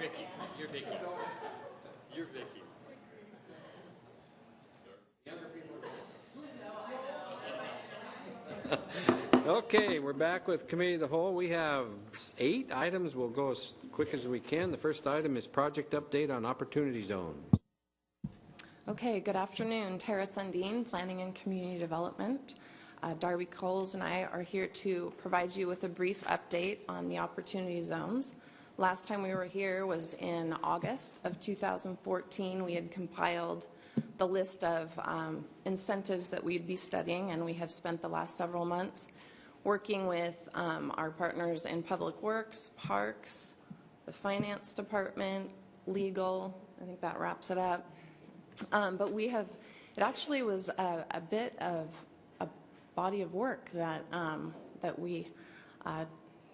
Vicky. You're Vicky. You're Vicky. Okay, we're back with Committee of the Whole. We have 8 items. We'll go as quick as we can. The first item is project update on Opportunity Zones. Okay, good afternoon. Tara Sundin, Planning and Community Development. Darby Coles and I are here to provide you with a brief update on the Opportunity Zones. Last time we were here was in August of 2014. We had compiled the list of incentives that we'd be studying, and we have spent the last several months working with our partners in Public Works, Parks, the Finance Department, Legal. I think that wraps it up. But we have, it actually was a bit of a body of work that, that we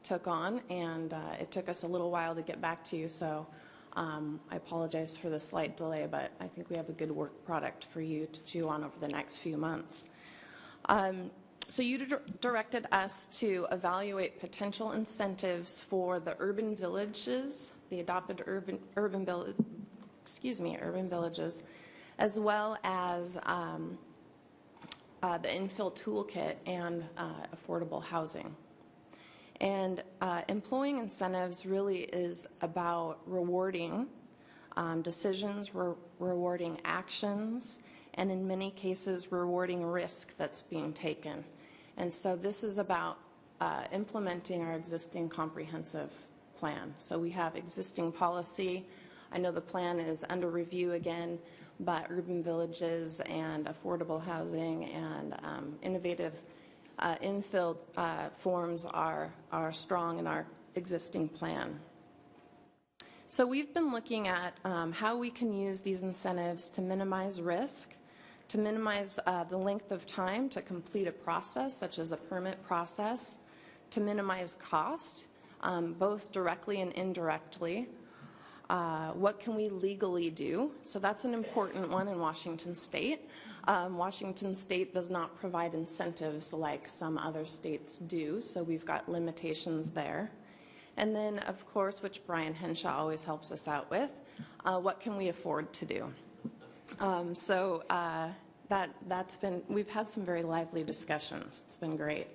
took on, and it took us a little while to get back to you, so I apologize for the slight delay, but I think we have a good work product for you to chew on over the next few months. So you directed us to evaluate potential incentives for the urban villages, the adopted urban villages, as well as the infill toolkit and affordable housing. And employing incentives really is about rewarding decisions, rewarding actions, and in many cases rewarding risk that's being taken. And so this is about implementing our existing comprehensive plan. So we have existing policy. I know the plan is under review again, but urban villages and affordable housing and innovative infill forms are strong in our existing plan. So we've been looking at how we can use these incentives to minimize risk, to minimize the length of time to complete a process, such as a permit process, to minimize cost, both directly and indirectly. What can we legally do? So that's an important one in Washington State. Washington State does not provide incentives like some other states do, so we've got limitations there. And then, of course, which Brian Henshaw always helps us out with, what can we afford to do? That's been, we've had some very lively discussions. It's been great.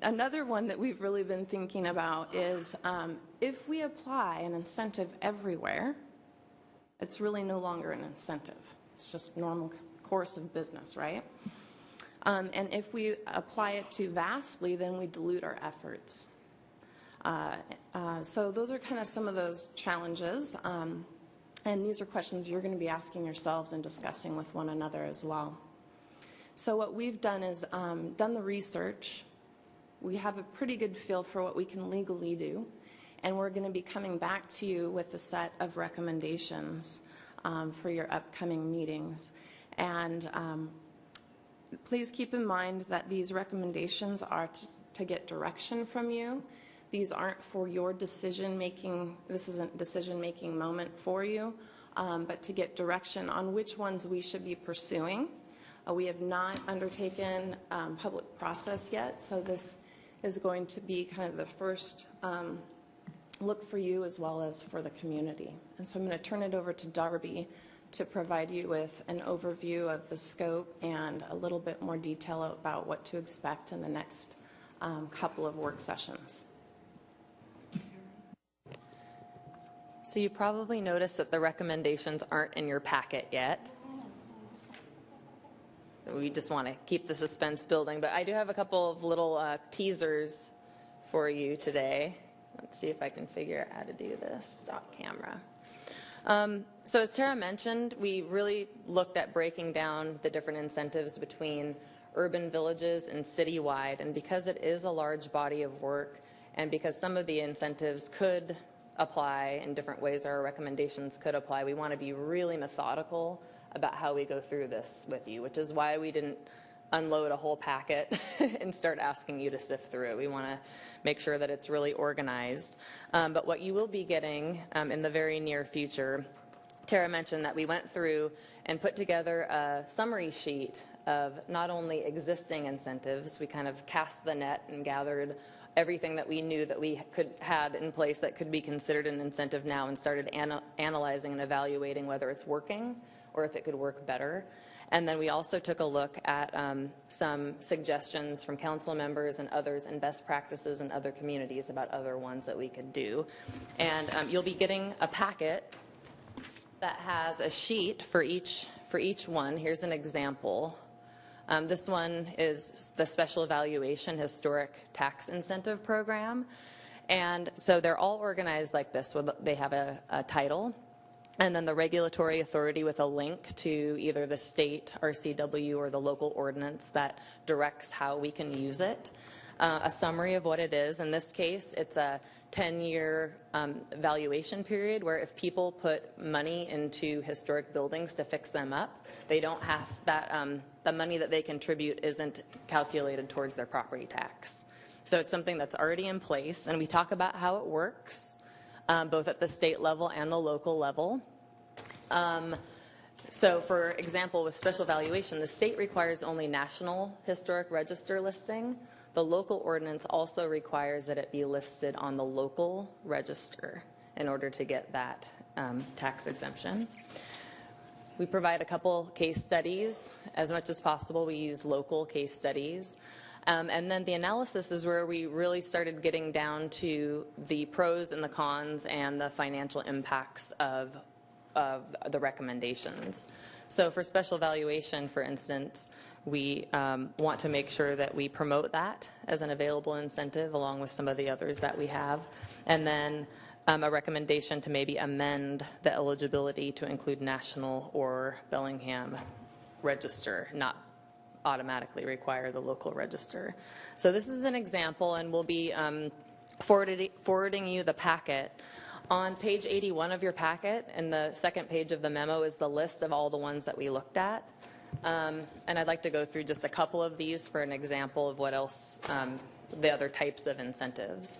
Another one that we've really been thinking about is if we apply an incentive everywhere, it's really no longer an incentive. It's just normal course of business, right? And if we apply it too vastly, then we dilute our efforts. So those are kind of some of those challenges. And these are questions you're going to be asking yourselves and discussing with one another as well. So what we've done is done the research. We have a pretty good feel for what we can legally do, and we're going to be coming back to you with a set of recommendations for your upcoming meetings. And please keep in mind that these recommendations are to get direction from you. These aren't for your decision-making. This isn't a decision-making moment for you, but to get direction on which ones we should be pursuing. We have not undertaken public process yet, so this is going to be kind of the first look for you as well as for the community. And so I'm going to turn it over to Darby to provide you with an overview of the scope and a little bit more detail about what to expect in the next couple of work sessions. So you probably noticed that the recommendations aren't in your packet yet. We just want to keep the suspense building, but I do have a couple of little teasers for you today. Let's see if I can figure out how to do this. Stop camera. So as Tara mentioned, we really looked at breaking down the different incentives between urban villages and citywide, and because it is a large body of work, and because some of the incentives could apply in different ways, our recommendations could apply, we want to be really methodical about how we go through this with you, which is why we didn't unload a whole packet and start asking you to sift through it. We want to make sure that it's really organized. But what you will be getting in the very near future, Tara mentioned that we went through and put together a summary sheet of not only existing incentives, we kind of cast the net and gathered everything that we knew that we had in place that could be considered an incentive now, and started analyzing and evaluating whether it's working or if it could work better. And then we also took a look at some suggestions from council members and others and best practices in other communities about other ones that we could do. And you'll be getting a packet that has a sheet for each one. Here's an example. This one is the Special Evaluation Historic Tax Incentive Program. And so they're all organized like this. They have a title, and then the regulatory authority with a link to either the state RCW or the local ordinance that directs how we can use it. A summary of what it is. In this case, it's a 10-year valuation period where if people put money into historic buildings to fix them up, they don't have that, the money that they contribute isn't calculated towards their property tax. So it's something that's already in place, and we talk about how it works, both at the state level and the local level. So for example, with special valuation, the state requires only National Historic Register listing. The local ordinance also requires that it be listed on the local register in order to get that tax exemption. We provide a couple case studies. As much as possible, we use local case studies. And then the analysis is where we really started getting down to the pros and the cons and the financial impacts of the recommendations. So for special valuation, for instance, we want to make sure that we promote that as an available incentive along with some of the others that we have. And then a recommendation to maybe amend the eligibility to include National or Bellingham Register, not automatically require the local register. So this is an example, and we'll be forwarding you the packet. On page 81 of your packet, and the second page of the memo, is the list of all the ones that we looked at. And I'd like to go through just a couple of these for an example of what else, the other types of incentives.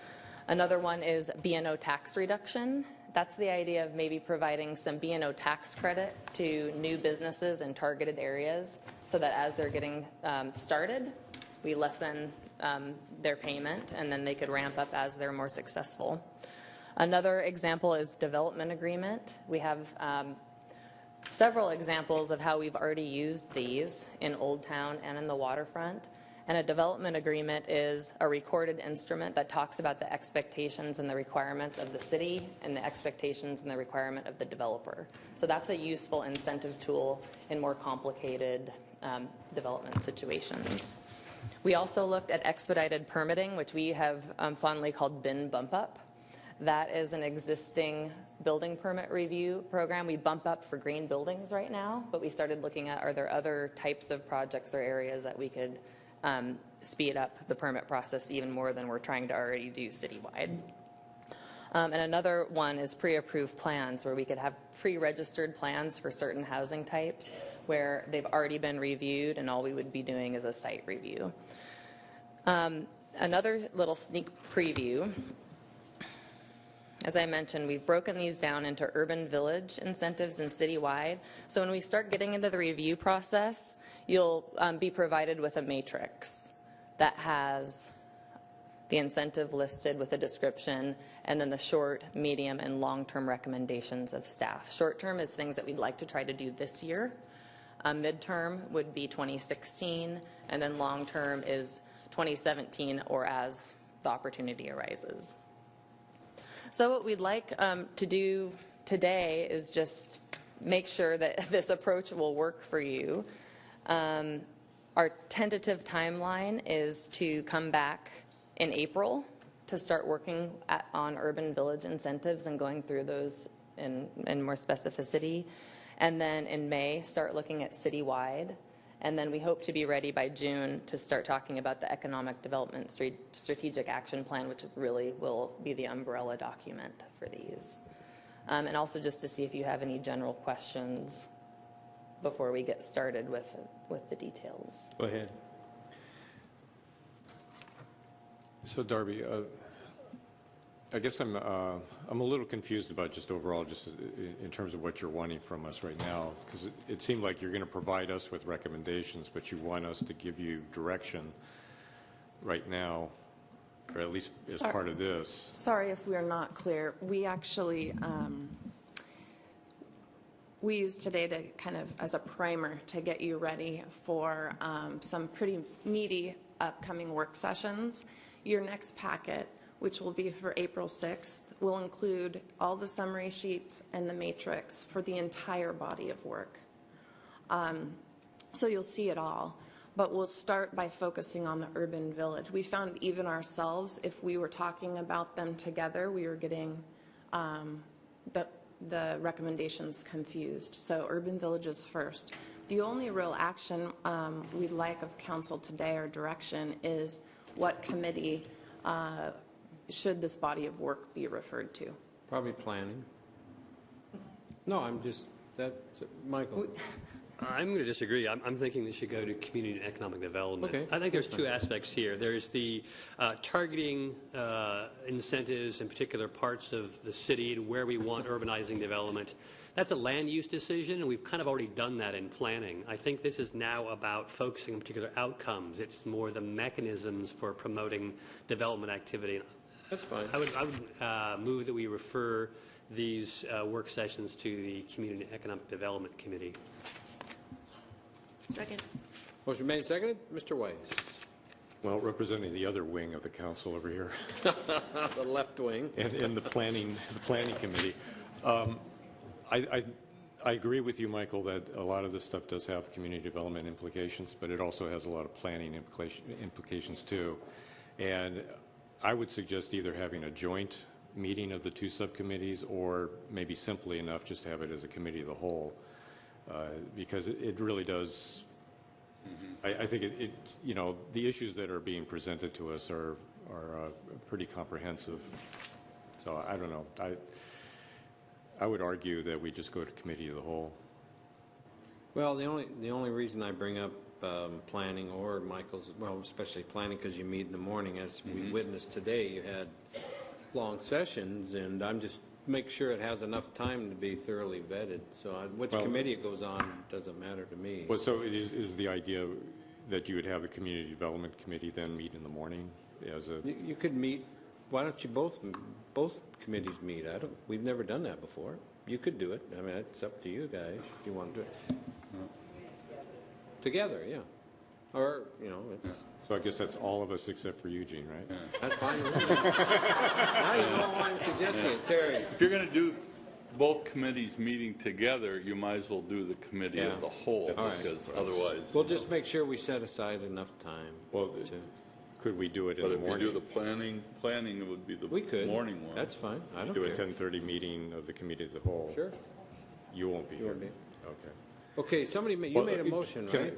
Another one is B&O tax reduction. That's the idea of maybe providing some B&O tax credit to new businesses in targeted areas so that as they're getting started, we lessen their payment, and then they could ramp up as they're more successful. Another example is development agreement. We have several examples of how we've already used these in Old Town and in the waterfront. And a development agreement is a recorded instrument that talks about the expectations and the requirements of the city and the expectations and the requirement of the developer. So that's a useful incentive tool in more complicated development situations. We also looked at expedited permitting, which we have fondly called BIN bump up. That is an existing building permit review program. We bump up for green buildings right now, but we started looking at, are there other types of projects or areas that we could speed up the permit process even more than we're trying to already do citywide. And another one is pre-approved plans, where we could have pre-registered plans for certain housing types where they've already been reviewed and all we would be doing is a site review. Another little sneak preview. As I mentioned, we've broken these down into urban village incentives and citywide. So when we start getting into the review process, you'll be provided with a matrix that has the incentive listed with a description, and then the short, medium, and long-term recommendations of staff. Short-term is things that we'd like to try to do this year. Midterm would be 2016, and then long-term is 2017 or as the opportunity arises. So what we'd like to do today is just make sure that this approach will work for you. Our tentative timeline is to come back in April to start working on urban village incentives and going through those in more specificity. And then in May, start looking at citywide. And then we hope to be ready by June to start talking about the Economic Development Strategic Action Plan, which really will be the umbrella document for these. And also just to see if you have any general questions before we get started with the details. Go ahead. So Darby, I guess I'm a little confused about just overall, just in terms of what you're wanting from us right now, because it seemed like you're going to provide us with recommendations, but you want us to give you direction right now or at least as part of this. Sorry if we're not clear. We actually, we use today to kind of as a primer to get you ready for some pretty meaty upcoming work sessions. Your next packet, which will be for April 6th, will include all the summary sheets and the matrix for the entire body of work. So you'll see it all, but we'll start by focusing on the urban village. We found even ourselves, if we were talking about them together, we were getting the recommendations confused. So urban villages first. The only real action we'd like of council today or direction is what committee should this body of work be referred to? Probably planning. No, I'm just, Michael. I'm going to disagree. I'm thinking they should go to community and economic development. Okay. I think there's two aspects here. There's the targeting incentives in particular parts of the city and where we want urbanizing development. That's a land use decision, and we've kind of already done that in planning. I think this is now about focusing on particular outcomes. It's more the mechanisms for promoting development activity. That's fine. I would move that we refer these work sessions to the Community and Economic Development Committee. Second. Motion made and seconded. Mr. Weiss. Well, representing the other wing of the council over here, The left wing. and the planning committee. I agree with you, Michael, that a lot of this stuff does have community development implications, but it also has a lot of planning implications too. And I would suggest either having a joint meeting of the two subcommittees, or maybe simply enough just to have it as a committee of the whole, because it really does. I think you know, the issues that are being presented to us are pretty comprehensive. So I don't know. I would argue that we just go to committee of the whole. Well, the only reason I bring up planning or Michael's, well, especially planning, because you meet in the morning, as we witnessed today, you had long sessions, and I'm just make sure it has enough time to be thoroughly vetted. So which committee it goes on doesn't matter to me. Well, so it is the idea that you would have the community development committee then meet in the morning as a. You could meet. Why don't you both committees meet? We've never done that before. You could do it. I mean, it's up to you guys if you want to do it. Together, yeah. Or, you know, it's. So I guess that's all of us except for Eugene, right? That's fine with me. I don't know why I'm suggesting it, Terry. If you're going to do both committees meeting together, you might as well do the committee of the whole, because otherwise. We'll just make sure we set aside enough time. Well, to, could we do it in But the if you morning? do the planning, it would be the we could. morning one. That's fine. I don't Do a care. 10:30 meeting of the committee of the whole. Sure. You won't be You here. won't be. Okay. Okay, somebody you Well, made a motion, can I- right?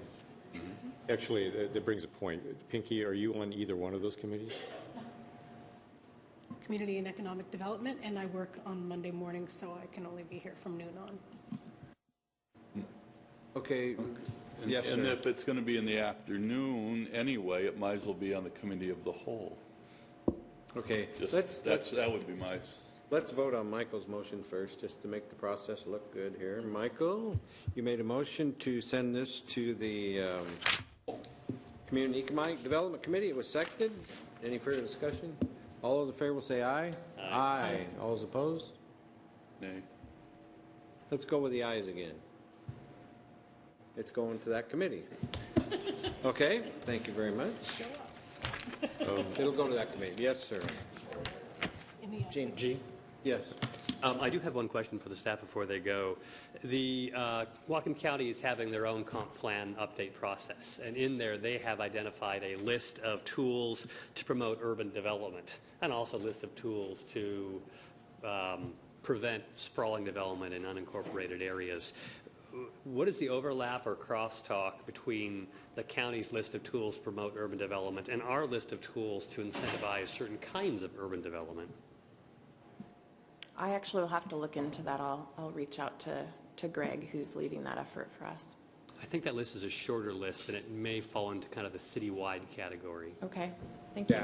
Actually, that brings a point. Pinky, are you on either one of those committees? Community and Economic Development, and I work on Monday mornings, so I can only be here from noon on. Okay. Yes, And sir. if it's going to be in the afternoon anyway, it might as well be on the committee of the whole. Okay. Just, that would be my. Let's vote on Michael's motion first, just to make the process look good here. Michael, you made a motion to send this to the Community Economic Development Committee. It was seconded. Any further discussion? All those in favor will say aye. Aye. All those opposed? Nay. Let's go with the ayes again. It's going to that committee. Okay, thank you very much. It'll go to that committee. Yes, sir. In the Gene? Yes. I do have one question for the staff before they go. The Whatcom County is having their own comp plan update process, and in there they have identified a list of tools to promote urban development, and also a list of tools to prevent sprawling development in unincorporated areas. What is the overlap or crosstalk between the county's list of tools to promote urban development and our list of tools to incentivize certain kinds of urban development? I actually will have to look into that. I'll reach out to Greg, who's leading that effort for us. I think that list is a shorter list, and it may fall into kind of the citywide category. Okay, thank you.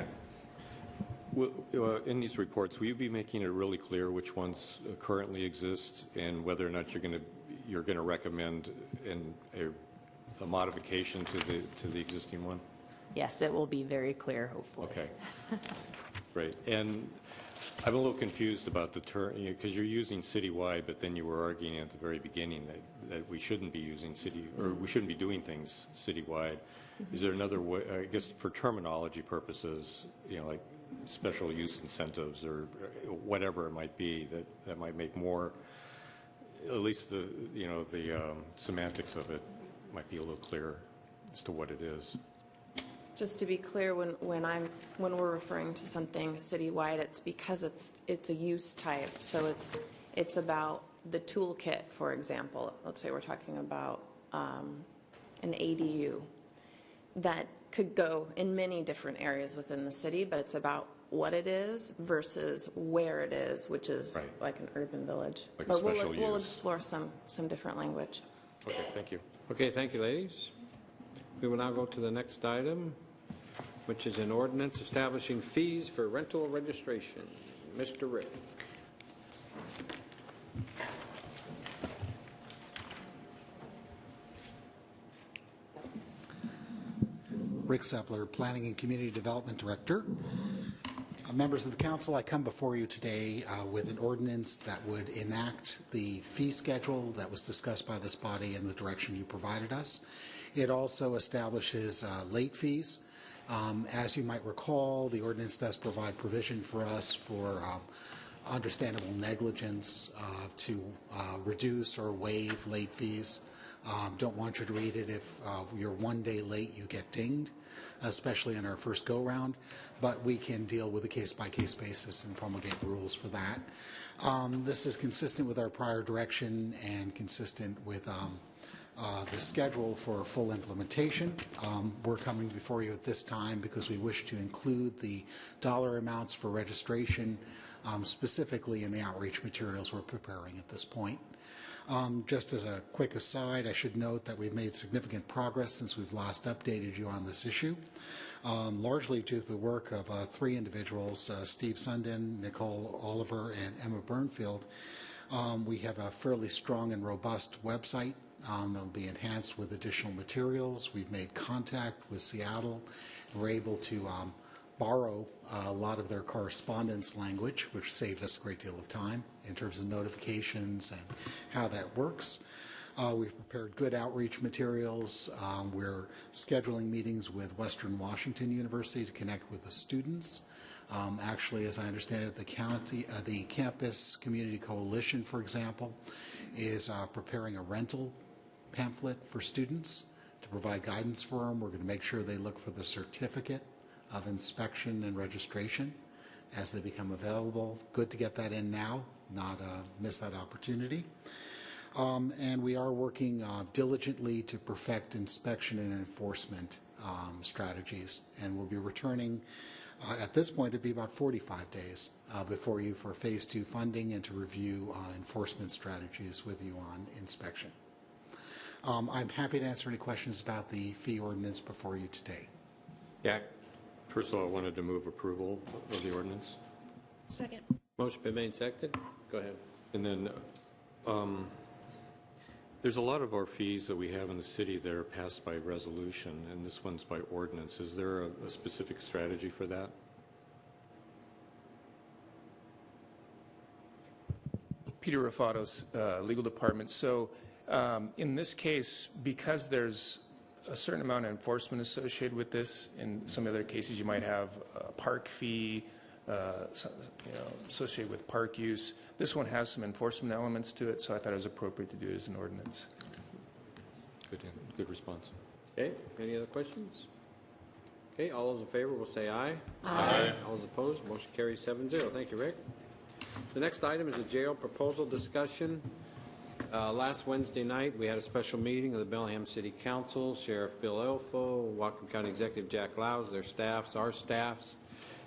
In these reports, will you be making it really clear which ones currently exist and whether or not you're going to recommend a modification to the existing one? Yes, it will be very clear, hopefully. Okay. Great. And I'm a little confused about the term, because you're using citywide, but then you were arguing at the very beginning that we shouldn't be using we shouldn't be doing things citywide. Is there another way, I guess for terminology purposes, like special use incentives or whatever it might be, that might make more, at least the semantics of it might be a little clearer as to what it is. Just to be clear, when we're referring to something citywide, it's because it's a use type. So it's about the toolkit, for example. Let's say we're talking about an ADU that could go in many different areas within the city, but it's about what it is versus where it is, which is Right. like an urban village. Like a But special we'll use. explore some different language. Okay, thank you. Okay, thank you, ladies. We will now go to the next item, which is an ordinance establishing fees for rental registration. Mr. Rick. Rick Sepler, Planning and Community Development Director. Members of the council, I come before you today with an ordinance that would enact the fee schedule that was discussed by this body in the direction you provided us. It also establishes late fees. As you might recall, the ordinance does provide provision for us for understandable negligence to reduce or waive late fees. Don't want you to read it if you're 1 day late, you get dinged, especially in our first go-round, but we can deal with a case-by-case basis and promulgate rules for that. This is consistent with our prior direction and consistent with the schedule for full implementation. We're coming before you at this time because we wish to include the dollar amounts for registration specifically in the outreach materials we're preparing at this point. Just as a quick aside, I should note that we've made significant progress since we've last updated you on this issue, largely due to the work of 3 individuals, Steve Sundin, Nicole Oliver, and Emma Burnfield. We have a fairly strong and robust website that'll be enhanced with additional materials. We've made contact with Seattle, and we're able to borrow a lot of their correspondence language, which saved us a great deal of time in terms of notifications and how that works. We've prepared good outreach materials. We're scheduling meetings with Western Washington University to connect with the students. Actually, as I understand it, the Campus Community Coalition, for example, is preparing a rental pamphlet for students to provide guidance for them. We're going to make sure they look for the certificate of inspection and registration as they become available. Good to get that in now, not miss that opportunity. And we are working diligently to perfect inspection and enforcement strategies. And we'll be returning, at this point, it'd be about 45 days before you for Phase 2 funding and to review enforcement strategies with you on inspection. I'm happy to answer any questions about the fee ordinance before you today. Yeah. First of all, I wanted to move approval of the ordinance. Second. Motion been made, seconded. Go ahead. And then there's a lot of our fees that we have in the city that are passed by resolution, and this one's by ordinance. Is there a specific strategy for that? Peter Rufados, Legal Department. So in this case, because there's a certain amount of enforcement associated with this, in some other cases you might have a park fee associated with park use. This one has some enforcement elements to it, so I thought it was appropriate to do it as an ordinance. Good response. Okay, any other questions? Okay, all those in favor will say aye. Aye. All those opposed, motion carries 7-0. Thank you, Rick. The next item is a jail proposal discussion. Last Wednesday night, we had a special meeting of the Bellingham City Council, Sheriff Bill Elfo, Whatcom County Executive Jack Lowes, their staffs, our staffs,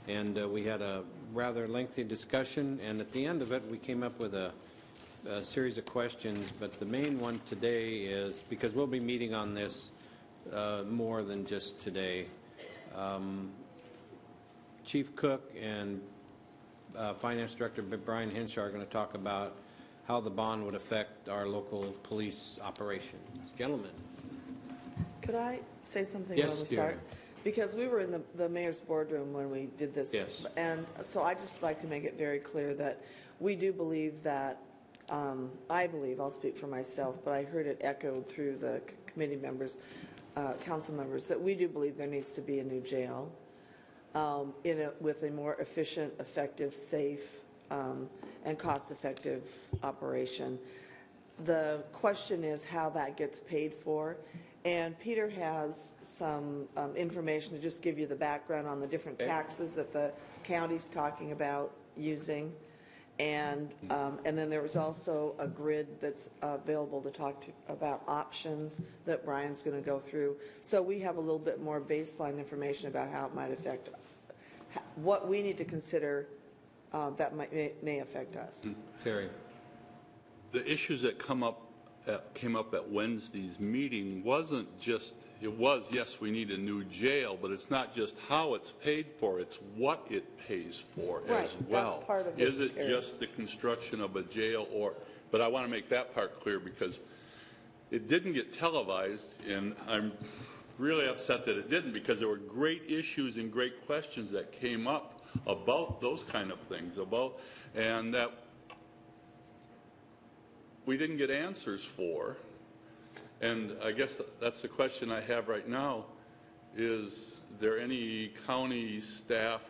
and we had a rather lengthy discussion, and at the end of it, we came up with a series of questions, but the main one today is, because we'll be meeting on this more than just today, Chief Cook and Finance Director Brian Henshaw are going to talk about how the bond would affect our local police operations. Gentlemen. Could I say something Yes, while we dear. start? Because we were in the mayor's boardroom when we did this. Yes. And so I just like to make it very clear that we do believe that, I believe, I'll speak for myself, but I heard it echoed through the committee members, council members, that we do believe there needs to be a new jail with a more efficient, effective, safe, and cost-effective operation. The question is how that gets paid for. And Peter has some information to just give you the background on the different taxes that the county's talking about using. And then there was also a grid that's available to talk about options that Brian's going to go through. So we have a little bit more baseline information about how it might affect, what we need to consider that may affect us. Terry. The issues that came up at Wednesday's meeting wasn't just, it was, yes, we need a new jail, but it's not just how it's paid for, it's what it pays for Right, as well. that's part of Is this it area. just the construction of a jail but I want to make that part clear because it didn't get televised, and I'm really upset that it didn't because there were great issues and great questions that came up about those kind of things, and that we didn't get answers for. And I guess that's the question I have right now. Is there any county staff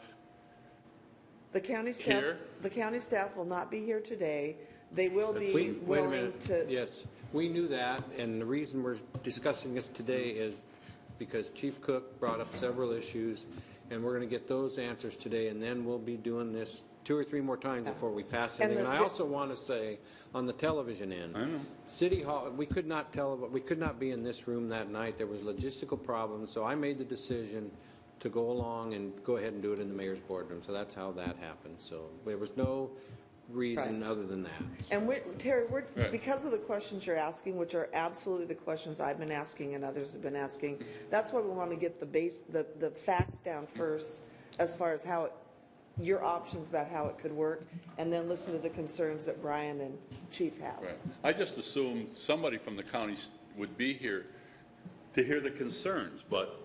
The county staff, here? the county staff will not be here today. They will be Wait a willing minute. to. Yes, we knew that, and the reason we're discussing this today is because Chief Cook brought up several issues, and we're going to get those answers today, and then we'll be doing this 2 or 3 more times before we pass And anything. the- And I also want to say, on the television end, City Hall, we could not be in this room that night. There was logistical problems, so I made the decision to go along and go ahead and do it in the mayor's boardroom. So that's how that happened. So there was no reason other than that. And Terry, Right. because of the questions you're asking, which are absolutely the questions I've been asking and others have been asking, that's why we want to get the facts down first as far as your options about how it could work, and then listen to the concerns that Brian and Chief have. Right. I just assumed somebody from the county would be here to hear the concerns, but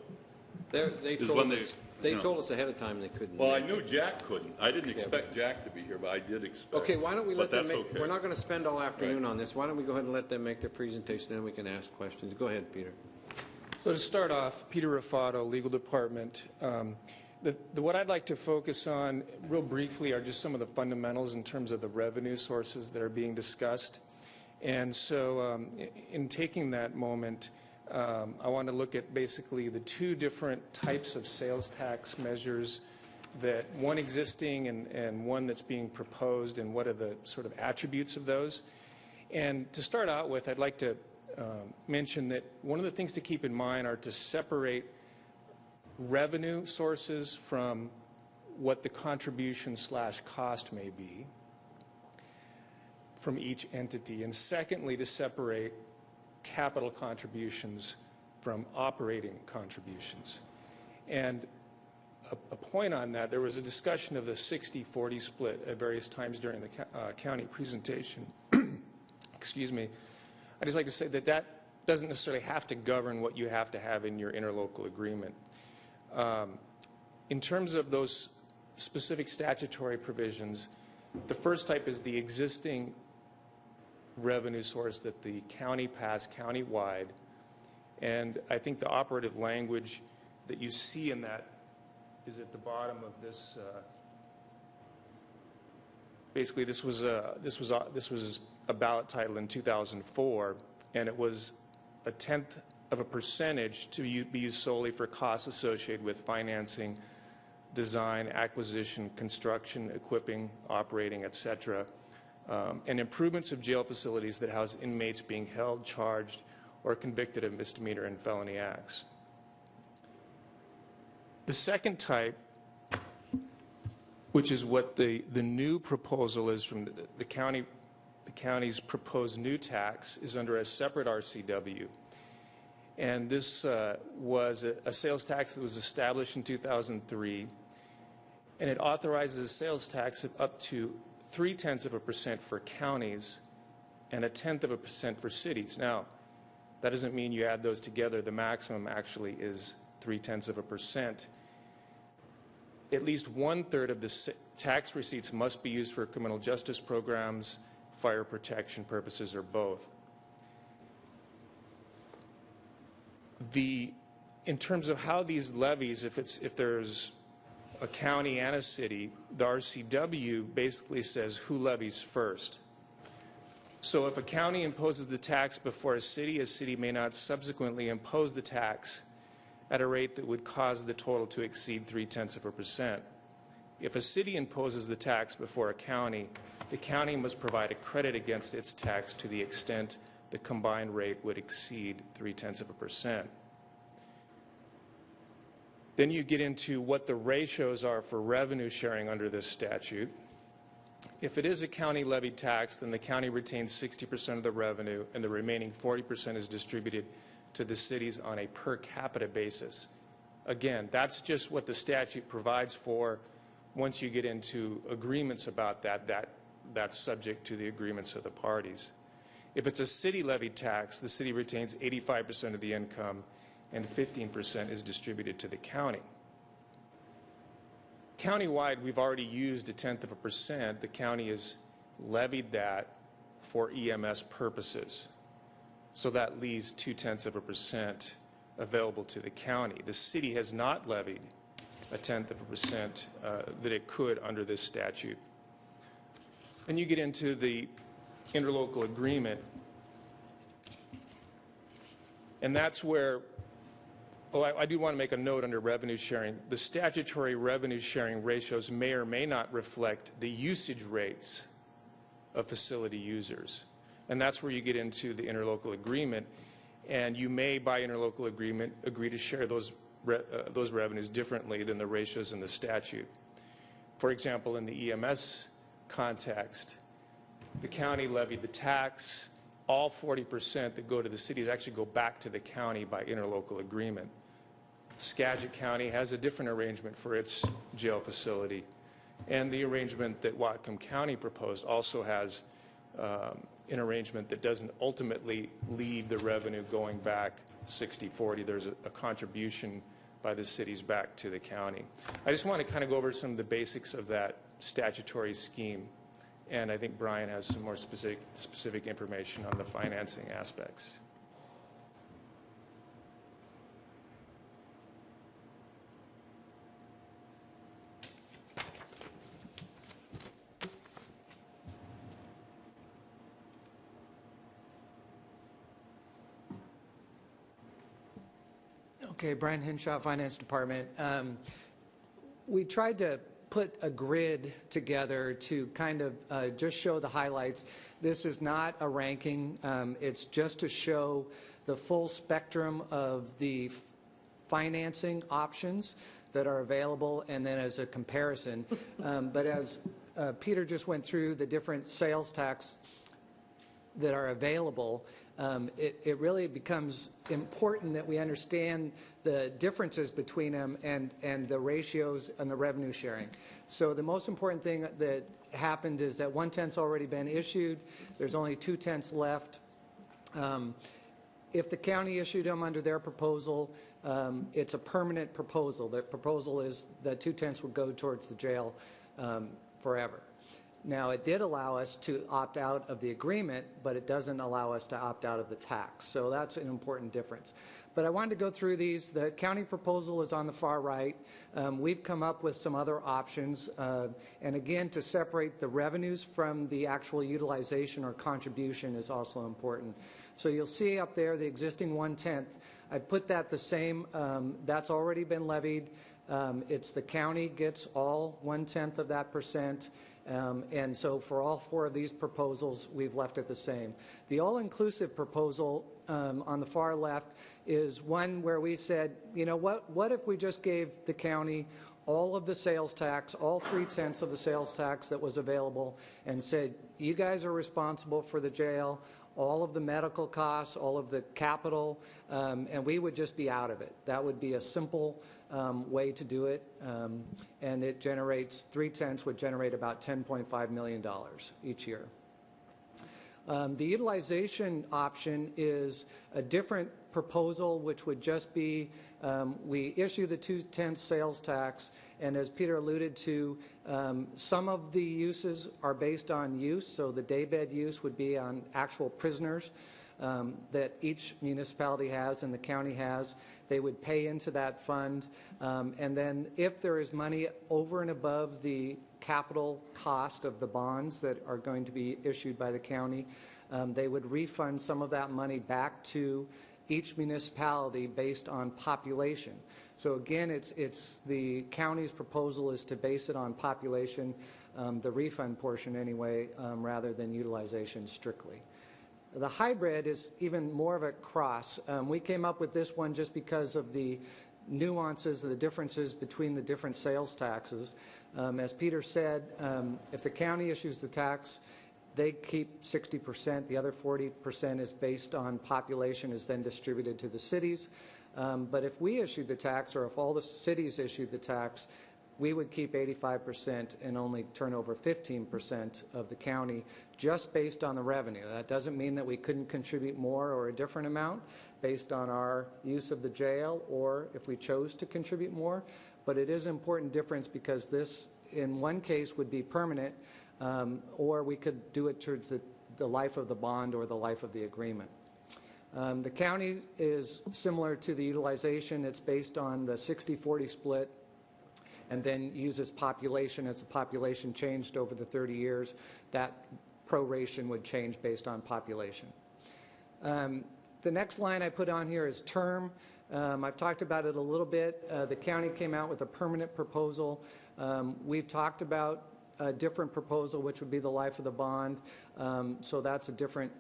They Is told when us, they- told us ahead of time they couldn't. well, I knew Jack couldn't. I didn't expect Jack to be here, but I did expect. Okay, why don't we let but them that's make, okay. we're not going to spend all afternoon Right. on this. Why don't we go ahead and let them make their presentation, and we can ask questions. Go ahead, Peter. So to start off, Peter Raffato, Legal Department. What I'd like to focus on real briefly are just some of the fundamentals in terms of the revenue sources that are being discussed. And so in taking that moment, I want to look at basically the 2 different types of sales tax measures, that one existing and one that's being proposed, and what are the sort of attributes of those. And to start out with, I'd like to mention that one of the things to keep in mind are to separate revenue sources from what the contribution/cost may be from each entity. And secondly, to separate capital contributions from operating contributions. And a point on that, there was a discussion of the 60-40 split at various times during the county presentation. Excuse me. I'd just like to say that that doesn't necessarily have to govern what you have to have in your interlocal agreement. In terms of those specific statutory provisions, the first type is the existing revenue source that the county passed countywide. And I think the operative language that you see in that is at the bottom of this. Basically, this was a ballot title in 2004, and it was 0.1% to be used solely for costs associated with financing, design, acquisition, construction, equipping, operating, etc., and improvements of jail facilities that house inmates being held, charged, or convicted of misdemeanor and felony acts. The second type, which is what the new proposal is from the county's proposed new tax, is under a separate RCW. And this was a sales tax that was established in 2003, and it authorizes a sales tax of up to 0.3% for counties and 0.1% for cities. Now, that doesn't mean you add those together. The maximum actually is 0.3%. At least 1/3 of the tax receipts must be used for criminal justice programs, fire protection purposes, or both. In terms of how these levies, if there's a county and a city, the RCW basically says who levies first. So if a county imposes the tax before a city may not subsequently impose the tax at a rate that would cause the total to exceed 0.3%. If a city imposes the tax before a county, the county must provide a credit against its tax to the extent the combined rate would exceed 0.3%. Then you get into what the ratios are for revenue sharing under this statute. If it is a county levied tax, then the county retains 60% of the revenue and the remaining 40% is distributed to the cities on a per capita basis. Again, that's just what the statute provides for. Once you get into agreements about that, that's subject to the agreements of the parties. If it's a city levied tax, the city retains 85% of the income and 15% is distributed to the county. Countywide, we've already used 0.1%. The county has levied that for EMS purposes. So that leaves 0.2% available to the county. The city has not levied 0.1% that it could under this statute. Then you get into the interlocal agreement, and that's where, I do want to make a note under revenue sharing. The statutory revenue sharing ratios may or may not reflect the usage rates of facility users. And that's where you get into the interlocal agreement. And you may, by interlocal agreement, agree to share those revenues differently than the ratios in the statute. For example, in the EMS context, the county levied the tax. All 40% that go to the cities actually go back to the county by interlocal agreement. Skagit County has a different arrangement for its jail facility. And the arrangement that Whatcom County proposed also has an arrangement that doesn't ultimately leave the revenue going back 60-40. There's a contribution by the cities back to the county. I just want to kind of go over some of the basics of that statutory scheme. And I think Brian has some more specific information on the financing aspects. Okay, Brian Hinshaw, Finance Department. We tried to put a grid together to kind of just show the highlights. This is not a ranking. It's just to show the full spectrum of the financing options that are available, and then as a comparison. But as Peter just went through the different sales tax that are available, it really becomes important that we understand the differences between them and the ratios and the revenue sharing. So the most important thing that happened is that 1/10's already been issued. There's only 2/10 left. If the county issued them under their proposal, it's a permanent proposal. The proposal is that 2/10 would go towards the jail forever. Now, it did allow us to opt out of the agreement, but it doesn't allow us to opt out of the tax. So that's an important difference. But I wanted to go through these. The county proposal is on the far right. We've come up with some other options. And again, to separate the revenues from the actual utilization or contribution is also important. So you'll see up there the existing 1/10. I put that the same. That's already been levied. It's the county gets all 1/10 of that percent. And so for all four of these proposals, we've left it the same. The all-inclusive proposal on the far left is one where we said, you know, what if we just gave the county all of the sales tax, all 3/10 of the sales tax that was available, and said, you guys are responsible for the jail, all of the medical costs, all of the capital, and we would just be out of it. That would be a simple way to do it, and it generates, 3/10 would generate about $10.5 million each year. The utilization option is a different proposal, which would just be, we issue the 2/10 sales tax, and as Peter alluded to, some of the uses are based on use, so the daybed use would be on actual prisoners that each municipality has and the county has. They would pay into that fund, and then if there is money over and above the capital cost of the bonds that are going to be issued by the county, they would refund some of that money back to each municipality based on population. So again, it's the county's proposal is to base it on population, the refund portion anyway, rather than utilization strictly. The hybrid is even more of a cross. We came up with this one just because of the nuances, the differences between the different sales taxes. As Peter said, if the county issues the tax, they keep 60%. The other 40% is based on population, is then distributed to the cities. But if we issued the tax, or if all the cities issued the tax, we would keep 85% and only turn over 15% of the county, just based on the revenue. That doesn't mean that we couldn't contribute more or a different amount based on our use of the jail, or if we chose to contribute more. But it is an important difference, because this, in one case, would be permanent, or we could do it towards the life of the bond or the life of the agreement. The county is similar to the utilization. It's based on the 60-40 split, and then uses population. As the population changed over the 30 years, that proration would change based on population. The next line I put on here is term. I've talked about it a little bit. The county came out with a permanent proposal. We've talked about a different proposal, which would be the life of the bond. So that's a different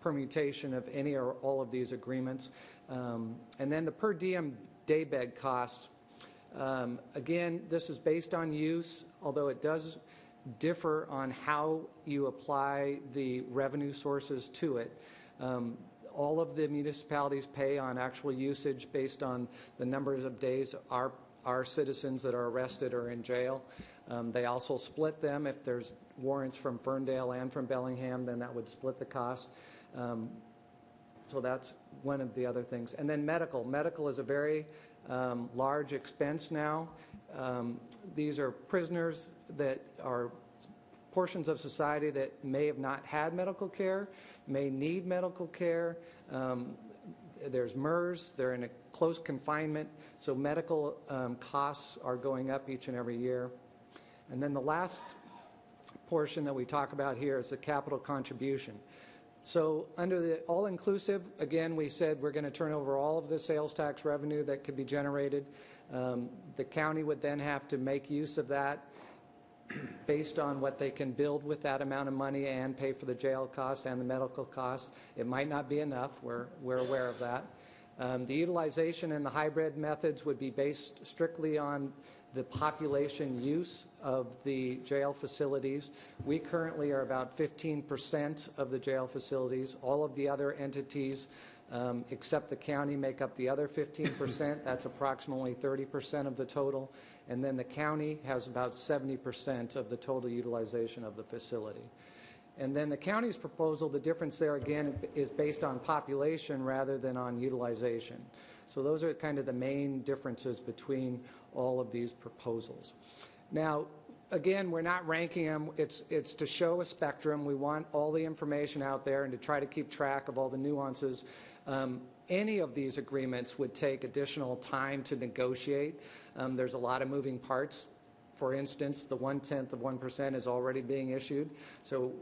permutation of any or all of these agreements. And then the per diem daybed costs. Again, this is based on use, although it does differ on how you apply the revenue sources to it. All of the municipalities pay on actual usage based on the numbers of days our citizens that are arrested or in jail. They also split them. If there's warrants from Ferndale and from Bellingham, then that would split the cost. So that's one of the other things. And then medical. Medical is a very large expense now. These are prisoners that are portions of society that may have not had medical care, may need medical care. There's MERS, they're in a close confinement, so medical costs are going up each and every year. And then the last portion that we talk about here is the capital contribution. So under the all-inclusive, again, we said we're going to turn over all of the sales tax revenue that could be generated. The county would then have to make use of that based on what they can build with that amount of money and pay for the jail costs and the medical costs. It might not be enough. We're aware of that. The utilization and the hybrid methods would be based strictly on the population use of the jail facilities. We currently are about 15% of the jail facilities. All of the other entities, except the county, make up the other 15%. That's approximately 30% of the total. And then the county has about 70% of the total utilization of the facility. And then the county's proposal, the difference there again is based on population rather than on utilization. So those are kind of the main differences between all of these proposals. Now, again, we're not ranking them. It's to show a spectrum. We want all the information out there and to try to keep track of all the nuances. Any of these agreements would take additional time to negotiate. There's a lot of moving parts. For instance, the 1/10 of 1% is already being issued. So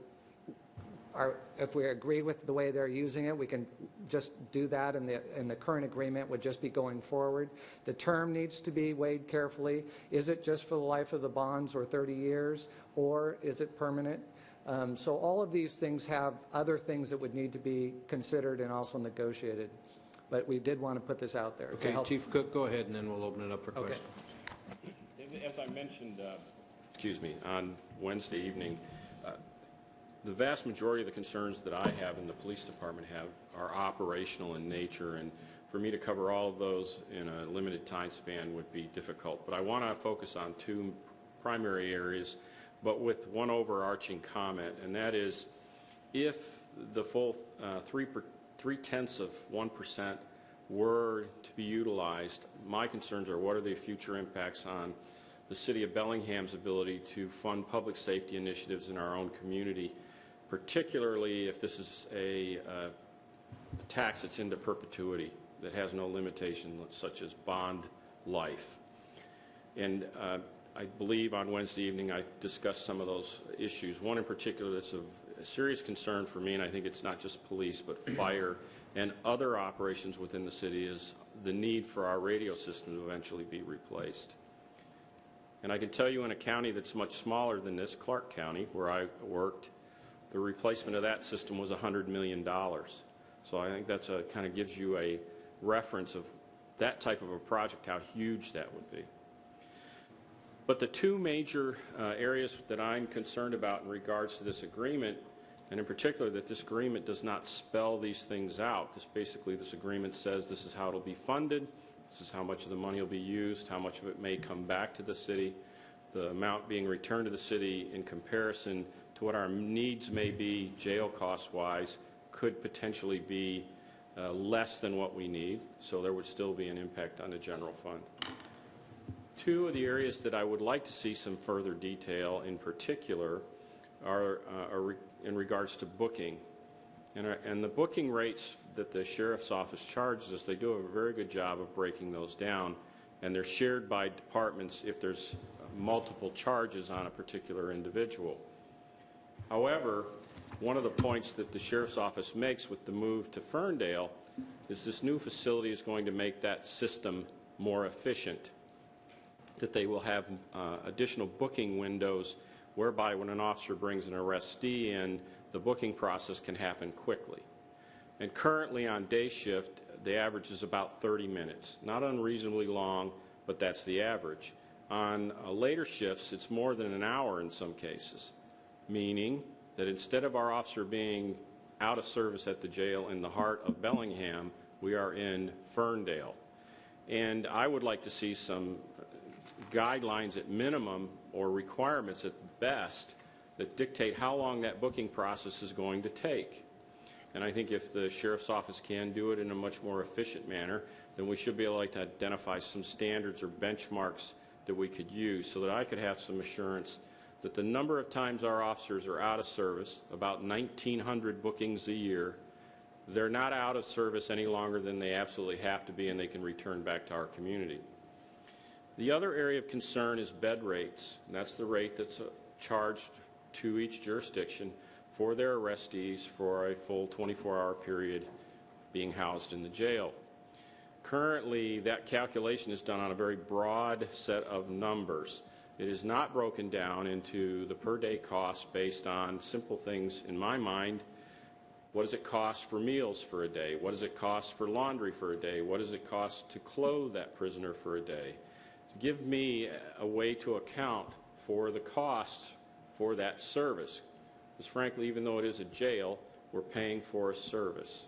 if we agree with the way they're using it, we can just do that, and the current agreement would just be going forward. The term needs to be weighed carefully. Is it just for the life of the bonds or 30 years, or is it permanent? So all of these things have other things that would need to be considered and also negotiated. But we did want to put this out there. Okay, Chief Cook, go ahead, and then we'll open it up for questions. As I mentioned, on Wednesday evening, the vast majority of the concerns that I have and the police department have are operational in nature, and for me to cover all of those in a limited time span would be difficult. But I want to focus on two primary areas, but with one overarching comment, and that is if the full 0.3% were to be utilized, my concerns are what are the future impacts on the City of Bellingham's ability to fund public safety initiatives in our own community, particularly if this is a tax that's into perpetuity, that has no limitation, such as bond life. And I believe on Wednesday evening I discussed some of those issues. One in particular that's of serious concern for me, and I think it's not just police, but fire and other operations within the city, is the need for our radio system to eventually be replaced. And I can tell you in a county that's much smaller than this, Clark County, where I worked, the replacement of that system was $100 million. So I think that's kind of gives you a reference of that type of a project, how huge that would be. But the two major areas that I'm concerned about in regards to this agreement, and in particular that this agreement does not spell these things out. This agreement says this is how it will be funded, this is how much of the money will be used, how much of it may come back to the city, the amount being returned to the city in comparison to what our needs may be jail cost-wise could potentially be less than what we need, so there would still be an impact on the general fund. Two of the areas that I would like to see some further detail in particular are in regards to booking. And the booking rates that the Sheriff's Office charges us, they do a very good job of breaking those down, and they're shared by departments if there's multiple charges on a particular individual. However, one of the points that the Sheriff's Office makes with the move to Ferndale is this new facility is going to make that system more efficient, that they will have additional booking windows whereby when an officer brings an arrestee in, the booking process can happen quickly. And currently on day shift, the average is about 30 minutes. Not unreasonably long, but that's the average. On later shifts, it's more than an hour in some cases, meaning that instead of our officer being out of service at the jail in the heart of Bellingham, we are in Ferndale. And I would like to see some guidelines at minimum or requirements at best that dictate how long that booking process is going to take. And I think if the Sheriff's Office can do it in a much more efficient manner, then we should be able to identify some standards or benchmarks that we could use so that I could have some assurance that the number of times our officers are out of service, about 1,900 bookings a year, they're not out of service any longer than they absolutely have to be, and they can return back to our community. The other area of concern is bed rates, and that's the rate that's charged to each jurisdiction for their arrestees for a full 24-hour period being housed in the jail. Currently, that calculation is done on a very broad set of numbers. It is not broken down into the per-day cost based on simple things, in my mind. What does it cost for meals for a day? What does it cost for laundry for a day? What does it cost to clothe that prisoner for a day? To give me a way to account for the costs for that service. Because frankly, even though it is a jail, we're paying for a service.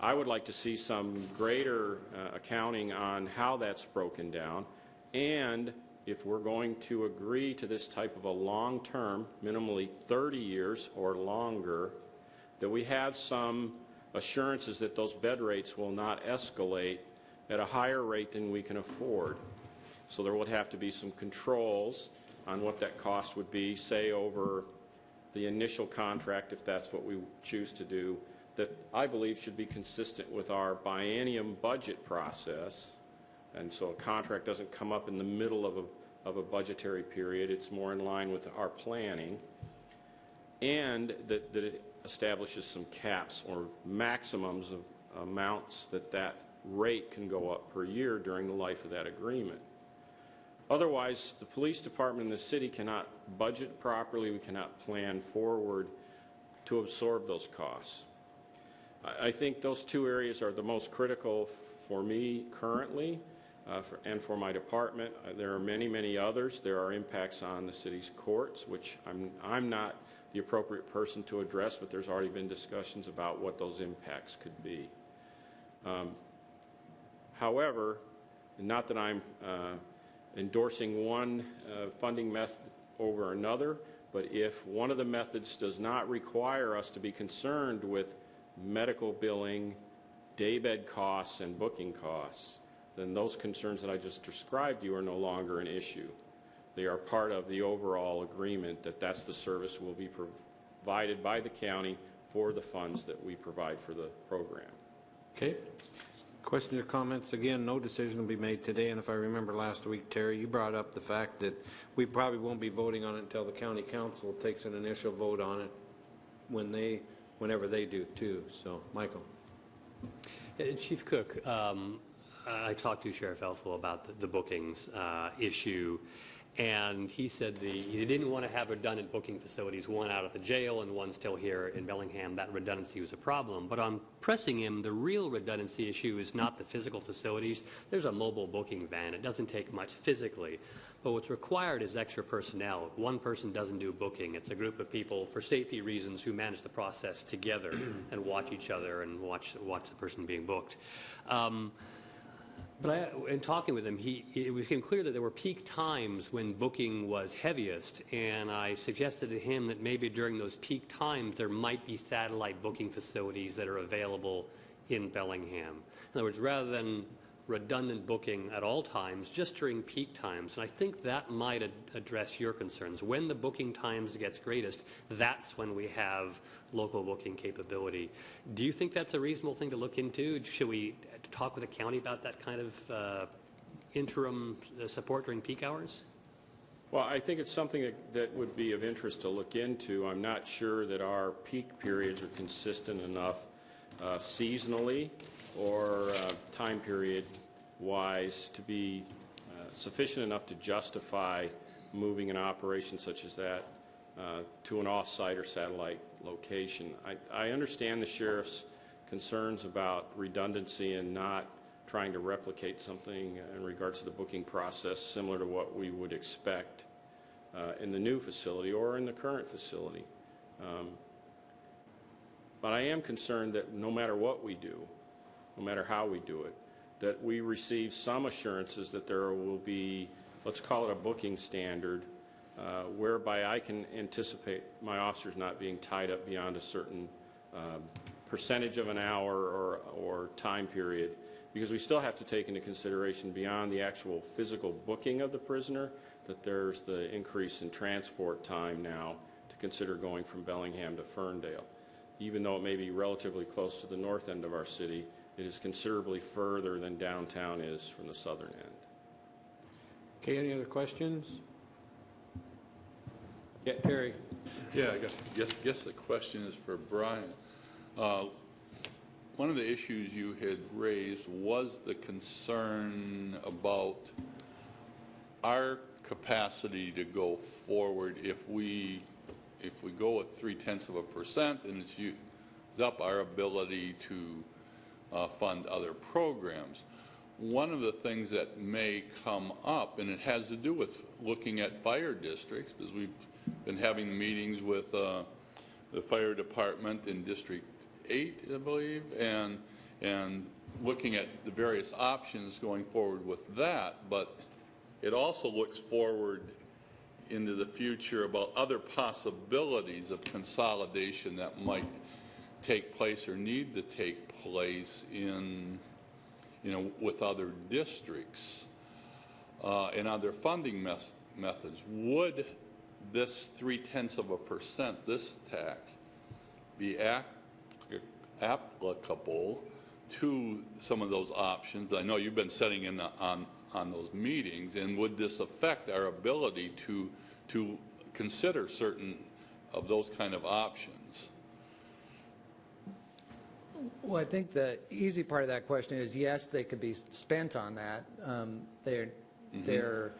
I would like to see some greater accounting on how that's broken down, and if we're going to agree to this type of a long-term, minimally 30 years or longer, that we have some assurances that those bed rates will not escalate at a higher rate than we can afford. So there would have to be some controls on what that cost would be, say over the initial contract, if that's what we choose to do, that I believe should be consistent with our biennium budget process. And so a contract doesn't come up in the middle of a budgetary period. It's more in line with our planning. And that it establishes some caps or maximums of amounts that rate can go up per year during the life of that agreement. Otherwise, the police department in the city cannot budget properly. We cannot plan forward to absorb those costs. I think those two areas are the most critical for me currently and for my department. There are many, many others. There are impacts on the city's courts, which I'm not the appropriate person to address, but there's already been discussions about what those impacts could be. However, not that I'm endorsing one funding method over another, but if one of the methods does not require us to be concerned with medical billing, daybed costs, and booking costs, then those concerns that I just described to you are no longer an issue. They are part of the overall agreement that that's the service will be provided by the county for the funds that we provide for the program. Okay. Questions or comments? Again, no decision will be made today, and if I remember last week, Terry, you brought up the fact that we probably won't be voting on it until the county council takes an initial vote on it whenever they do too. So, Michael. Chief Cook, I talked to Sheriff Elful about the bookings issue, and he said he didn't want to have redundant booking facilities, one out at the jail and one still here in Bellingham. That redundancy was a problem. But on pressing him, the real redundancy issue is not the physical facilities. There's a mobile booking van. It doesn't take much physically. But what's required is extra personnel. One person doesn't do booking. It's a group of people, for safety reasons, who manage the process together and watch each other and watch the person being booked. But in talking with him, it became clear that there were peak times when booking was heaviest, and I suggested to him that maybe during those peak times there might be satellite booking facilities that are available in Bellingham. In other words, rather than redundant booking at all times, just during peak times. And I think that might address your concerns. When the booking times gets greatest, that's when we have local booking capability. Do you think that's a reasonable thing to look into? Should we talk with the county about that kind of interim support during peak hours? Well, I think it's something that would be of interest to look into. I'm not sure that our peak periods are consistent enough seasonally or time period wise to be sufficient enough to justify moving an operation such as that to an off-site or satellite location. I understand the sheriff's concerns about redundancy and not trying to replicate something in regards to the booking process similar to what we would expect in the new facility or in the current facility. But I am concerned that no matter what we do, no matter how we do it, that we receive some assurances that there will be, let's call it a booking standard, whereby I can anticipate my officers not being tied up beyond a certain percentage of an hour or time period, because we still have to take into consideration beyond the actual physical booking of the prisoner that there's the increase in transport time now to consider going from Bellingham to Ferndale. Even though it may be relatively close to the north end of our city, it is considerably further than downtown is from the southern end. Okay, any other questions? Yeah, Terry. Yeah, I guess the question is for Brian. One of the issues you had raised was the concern about our capacity to go forward if we go with 0.3% and it's used up our ability to fund other programs. One of the things that may come up, and it has to do with looking at fire districts, because we've been having meetings with the fire department in District 8, I believe, and looking at the various options going forward with that, but it also looks forward into the future about other possibilities of consolidation that might take place or need to take place in, with other districts and other funding methods. Would this 0.3%, this tax, be applicable to some of those options? I know you've been sitting in on those meetings, and would this affect our ability to consider certain of those kind of options? Well, I think the easy part of that question is yes, they could be spent on that. They're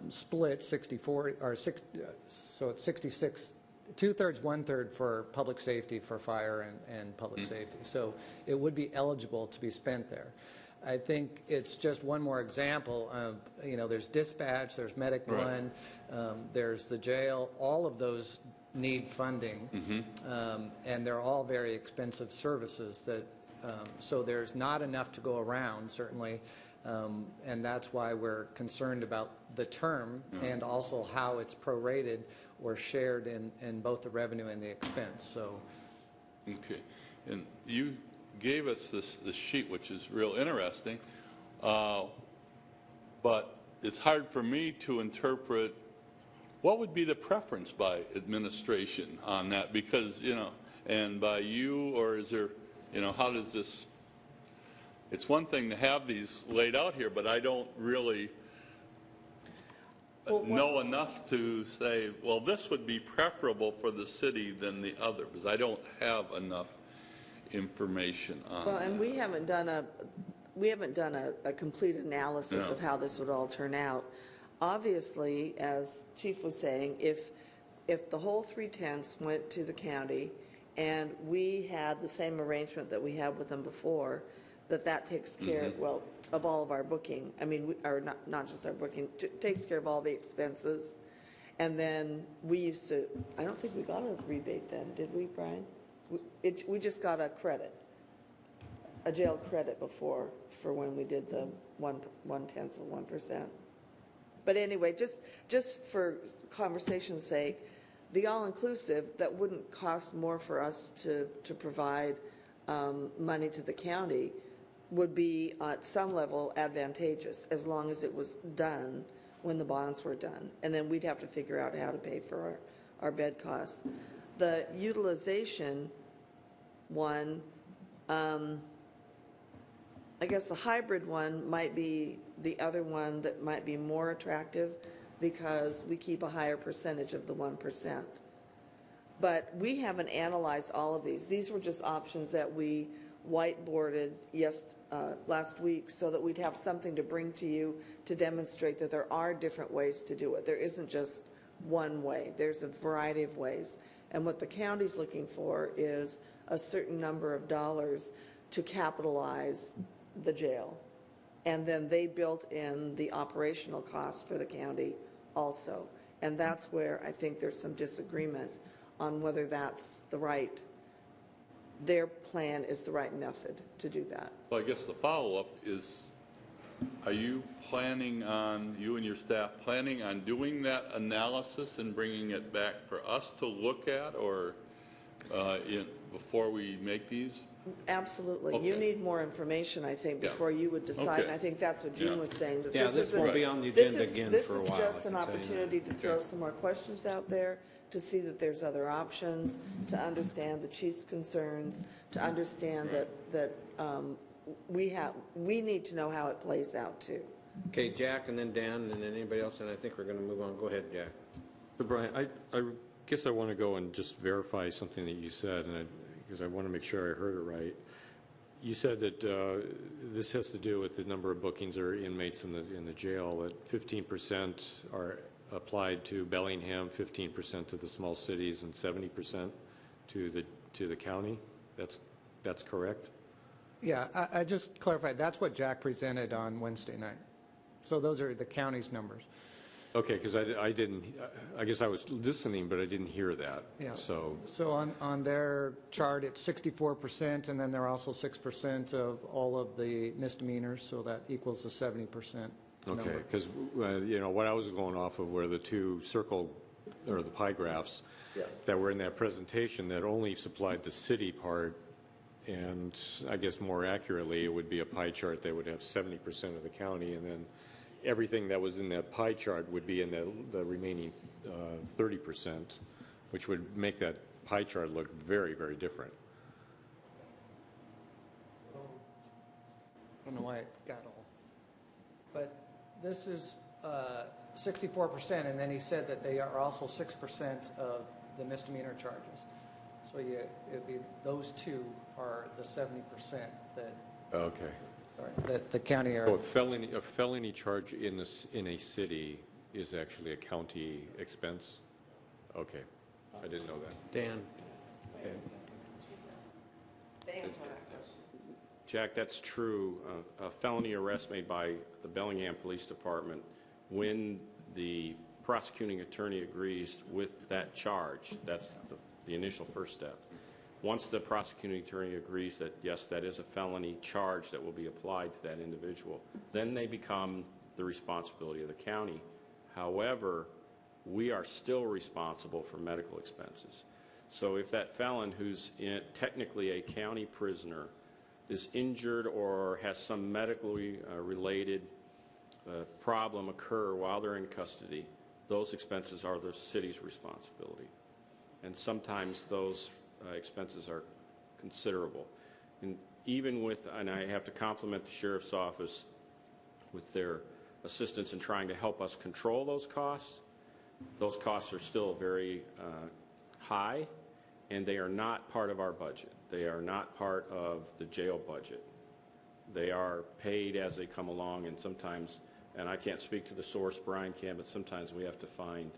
split 64 or 6, so it's 66, 2/3, 1/3 for public safety, for fire and public safety. So it would be eligible to be spent there. I think it's just one more example of, there's dispatch, there's Medic One, there's the jail. All of those need funding, and they're all very expensive services. So there's not enough to go around, certainly, and that's why we're concerned about the term and also how it's prorated or shared in both the revenue and the expense. So, okay. And you gave us this sheet, which is real interesting, but it's hard for me to interpret what would be the preference by administration on that, because, and by you, or is there, how does this, it's one thing to have these laid out here, but I don't really know enough to say, well, this would be preferable for the city than the other, because I don't have enough information on Well, and that. we haven't done a complete analysis No. of how this would all turn out. Obviously, as Chief was saying, if the whole 3/10 went to the county and we had the same arrangement that we had with them before, that takes care, well, of all of our booking. I mean, or not just our booking, takes care of all the expenses. And then we used to, I don't think we got a rebate then, did we, Brian? We just got a credit, a jail credit before, for when we did the 1/10 of 1%. But anyway, just for conversation's sake, the all-inclusive, that wouldn't cost more for us to provide money to the county, would be at some level advantageous, as long as it was done when the bonds were done. And then we'd have to figure out how to pay for our bed costs. The utilization one, I guess the hybrid one might be the other one that might be more attractive, because we keep a higher percentage of the 1%. But we haven't analyzed all of these. These were just options that we whiteboarded last week, so that we'd have something to bring to you to demonstrate that there are different ways to do it. There isn't just one way. There's a variety of ways. And what the county's looking for is a certain number of dollars to capitalize the jail. And then they built in the operational costs for the county also. And that's where I think there's some disagreement on whether that's their plan is the right method to do that. Well, I guess the follow-up is, are you planning on, you and your staff planning on doing that analysis and bringing it back for us to look at, or before we make these? Absolutely. Okay. You need more information, I think, Yeah. before you would decide. Okay. And I think that's what Gene Yeah. was saying. That Yeah, this won't be on the agenda again for a while, This is just I an can tell you opportunity to throw Okay. some more questions out there, to see that there's other options, to understand the chief's concerns, to understand that we need to know how it plays out too. Okay, Jack, and then Dan, and then anybody else, and I think we're going to move on. Go ahead, Jack. So Brian, I guess I want to go and just verify something that you said, and because I want to make sure I heard it right. You said that this has to do with the number of bookings or inmates in the jail, that 15% are applied to Bellingham, 15% to the small cities, and 70% to the county. That's correct? Yeah, I just clarified, that's what Jack presented on Wednesday night. So those are the county's numbers. Okay, because I didn't, I guess I was listening, but I didn't hear that. Yeah. So on their chart, it's 64%, and then there are also 6% of all of the misdemeanors, so that equals the 70% number. okay, because what I was going off of were the two circle or the pie graphs that were in that presentation that only supplied the city part, and I guess more accurately, it would be a pie chart that would have 70% of the county, and then everything that was in that pie chart would be in the remaining 30%, which would make that pie chart look very, very different. I don't know why it got all. But this is 64%, and then he said that they are also 6% of the misdemeanor charges. So it'd be those two are the 70% that. Okay. Sorry, that the county are. So a felony charge in a city is actually a county expense? Okay, I didn't know that. Dan? Jack, that's true. A felony arrest made by the Bellingham Police Department, when the prosecuting attorney agrees with that charge, that's the initial first step. Once the prosecuting attorney agrees that, yes, that is a felony charge that will be applied to that individual, then they become the responsibility of the county. However, we are still responsible for medical expenses. So if that felon who's technically a county prisoner is injured or has some medically related problem occur while they're in custody, those expenses are the city's responsibility. And sometimes those expenses are considerable. And even with, and I have to compliment the Sheriff's Office with their assistance in trying to help us control those costs are still very high, and they are not part of our budget. They are not part of the jail budget. They are paid as they come along, and sometimes, and I can't speak to the source, Brian can, but sometimes we have to find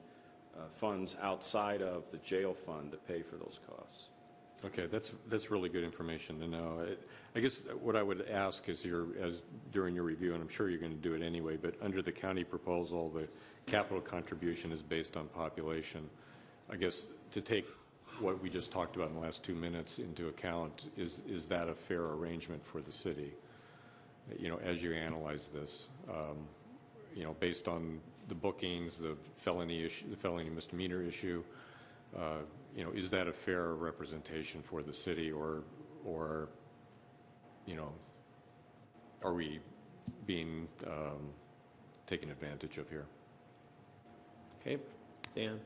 funds outside of the jail fund to pay for those costs. Okay, that's really good information to know. I guess what I would ask is during your review, and I'm sure you're going to do it anyway, but under the county proposal, the capital contribution is based on population. I guess to take what we just talked about in the last 2 minutes into account, is that a fair arrangement for the city? You know, as you analyze this, you know, based on the bookings, the felony issue, the felony misdemeanor issue, you know, is that a fair representation for the city, or you know, are we being taken advantage of here? Okay, Dan.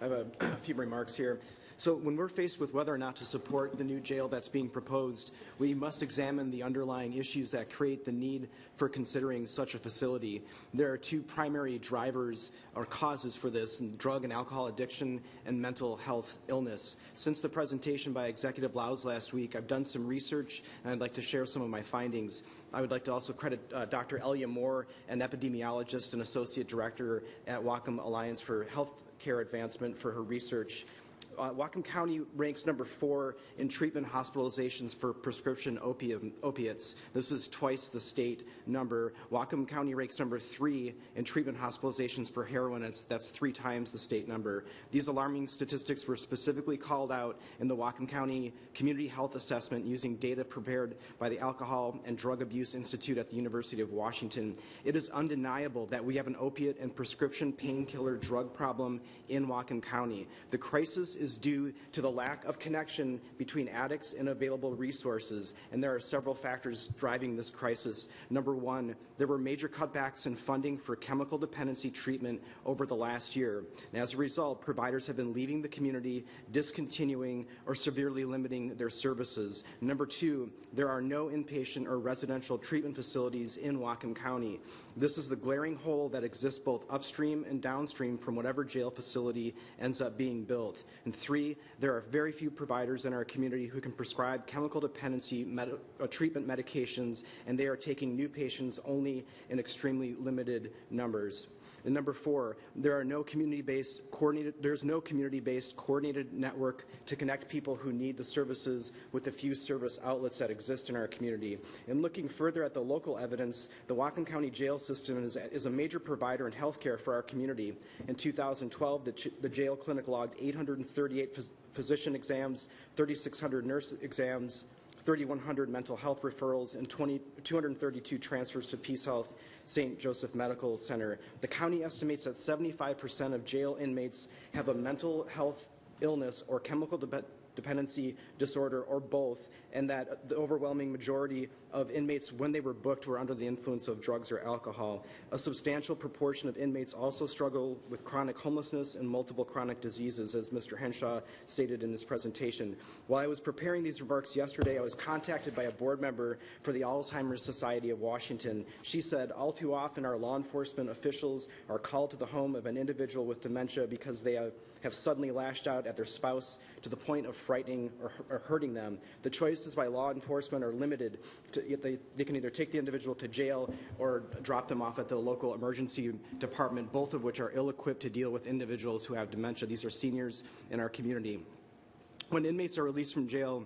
I have a few remarks here. So when we're faced with whether or not to support the new jail that's being proposed, we must examine the underlying issues that create the need for considering such a facility. There are two primary drivers or causes for this: drug and alcohol addiction and mental health illness. Since the presentation by Executive Lows last week, I've done some research, and I'd like to share some of my findings. I would like to also credit Dr. Elia Moore, an epidemiologist and associate director at Whatcom Alliance for Health Care Advancement, for her research. Whatcom County ranks number 4 in treatment hospitalizations for prescription opiates. This is twice the state number. Whatcom County ranks number 3 in treatment hospitalizations for heroin. That's 3 times the state number. These alarming statistics were specifically called out in the Whatcom County Community Health Assessment using data prepared by the Alcohol and Drug Abuse Institute at the University of Washington. It is undeniable that we have an opiate and prescription painkiller drug problem in Whatcom County. The crisis is due to the lack of connection between addicts and available resources, and there are several factors driving this crisis. Number 1, there were major cutbacks in funding for chemical dependency treatment over the last year. And as a result, providers have been leaving the community, discontinuing or severely limiting their services. Number 2, there are no inpatient or residential treatment facilities in Whatcom County. This is the glaring hole that exists both upstream and downstream from whatever jail facility ends up being built. And 3, there are very few providers in our community who can prescribe chemical dependency treatment medications, and they are taking new patients only in extremely limited numbers. And number 4, there's no community-based coordinated network to connect people who need the services with the few service outlets that exist in our community. And looking further at the local evidence, the Whatcom County jail system is a major provider in health care for our community. In 2012, the jail clinic logged 838 physician exams, 3,600 nurse exams, 3,100 mental health referrals, and 232 transfers to Peace Health St. Joseph Medical Center. The county estimates that 75% of jail inmates have a mental health illness or chemical dependency disorder, or both, and that the overwhelming majority of inmates, when they were booked, were under the influence of drugs or alcohol. A substantial proportion of inmates also struggle with chronic homelessness and multiple chronic diseases, as Mr. Henshaw stated in his presentation. While I was preparing these remarks yesterday, I was contacted by a board member for the Alzheimer's Society of Washington. She said, all too often our law enforcement officials are called to the home of an individual with dementia because they have suddenly lashed out at their spouse to the point of frightening or hurting them. The choices by law enforcement are limited. They can either take the individual to jail or drop them off at the local emergency department, both of which are ill-equipped to deal with individuals who have dementia. These are seniors in our community. When inmates are released from jail,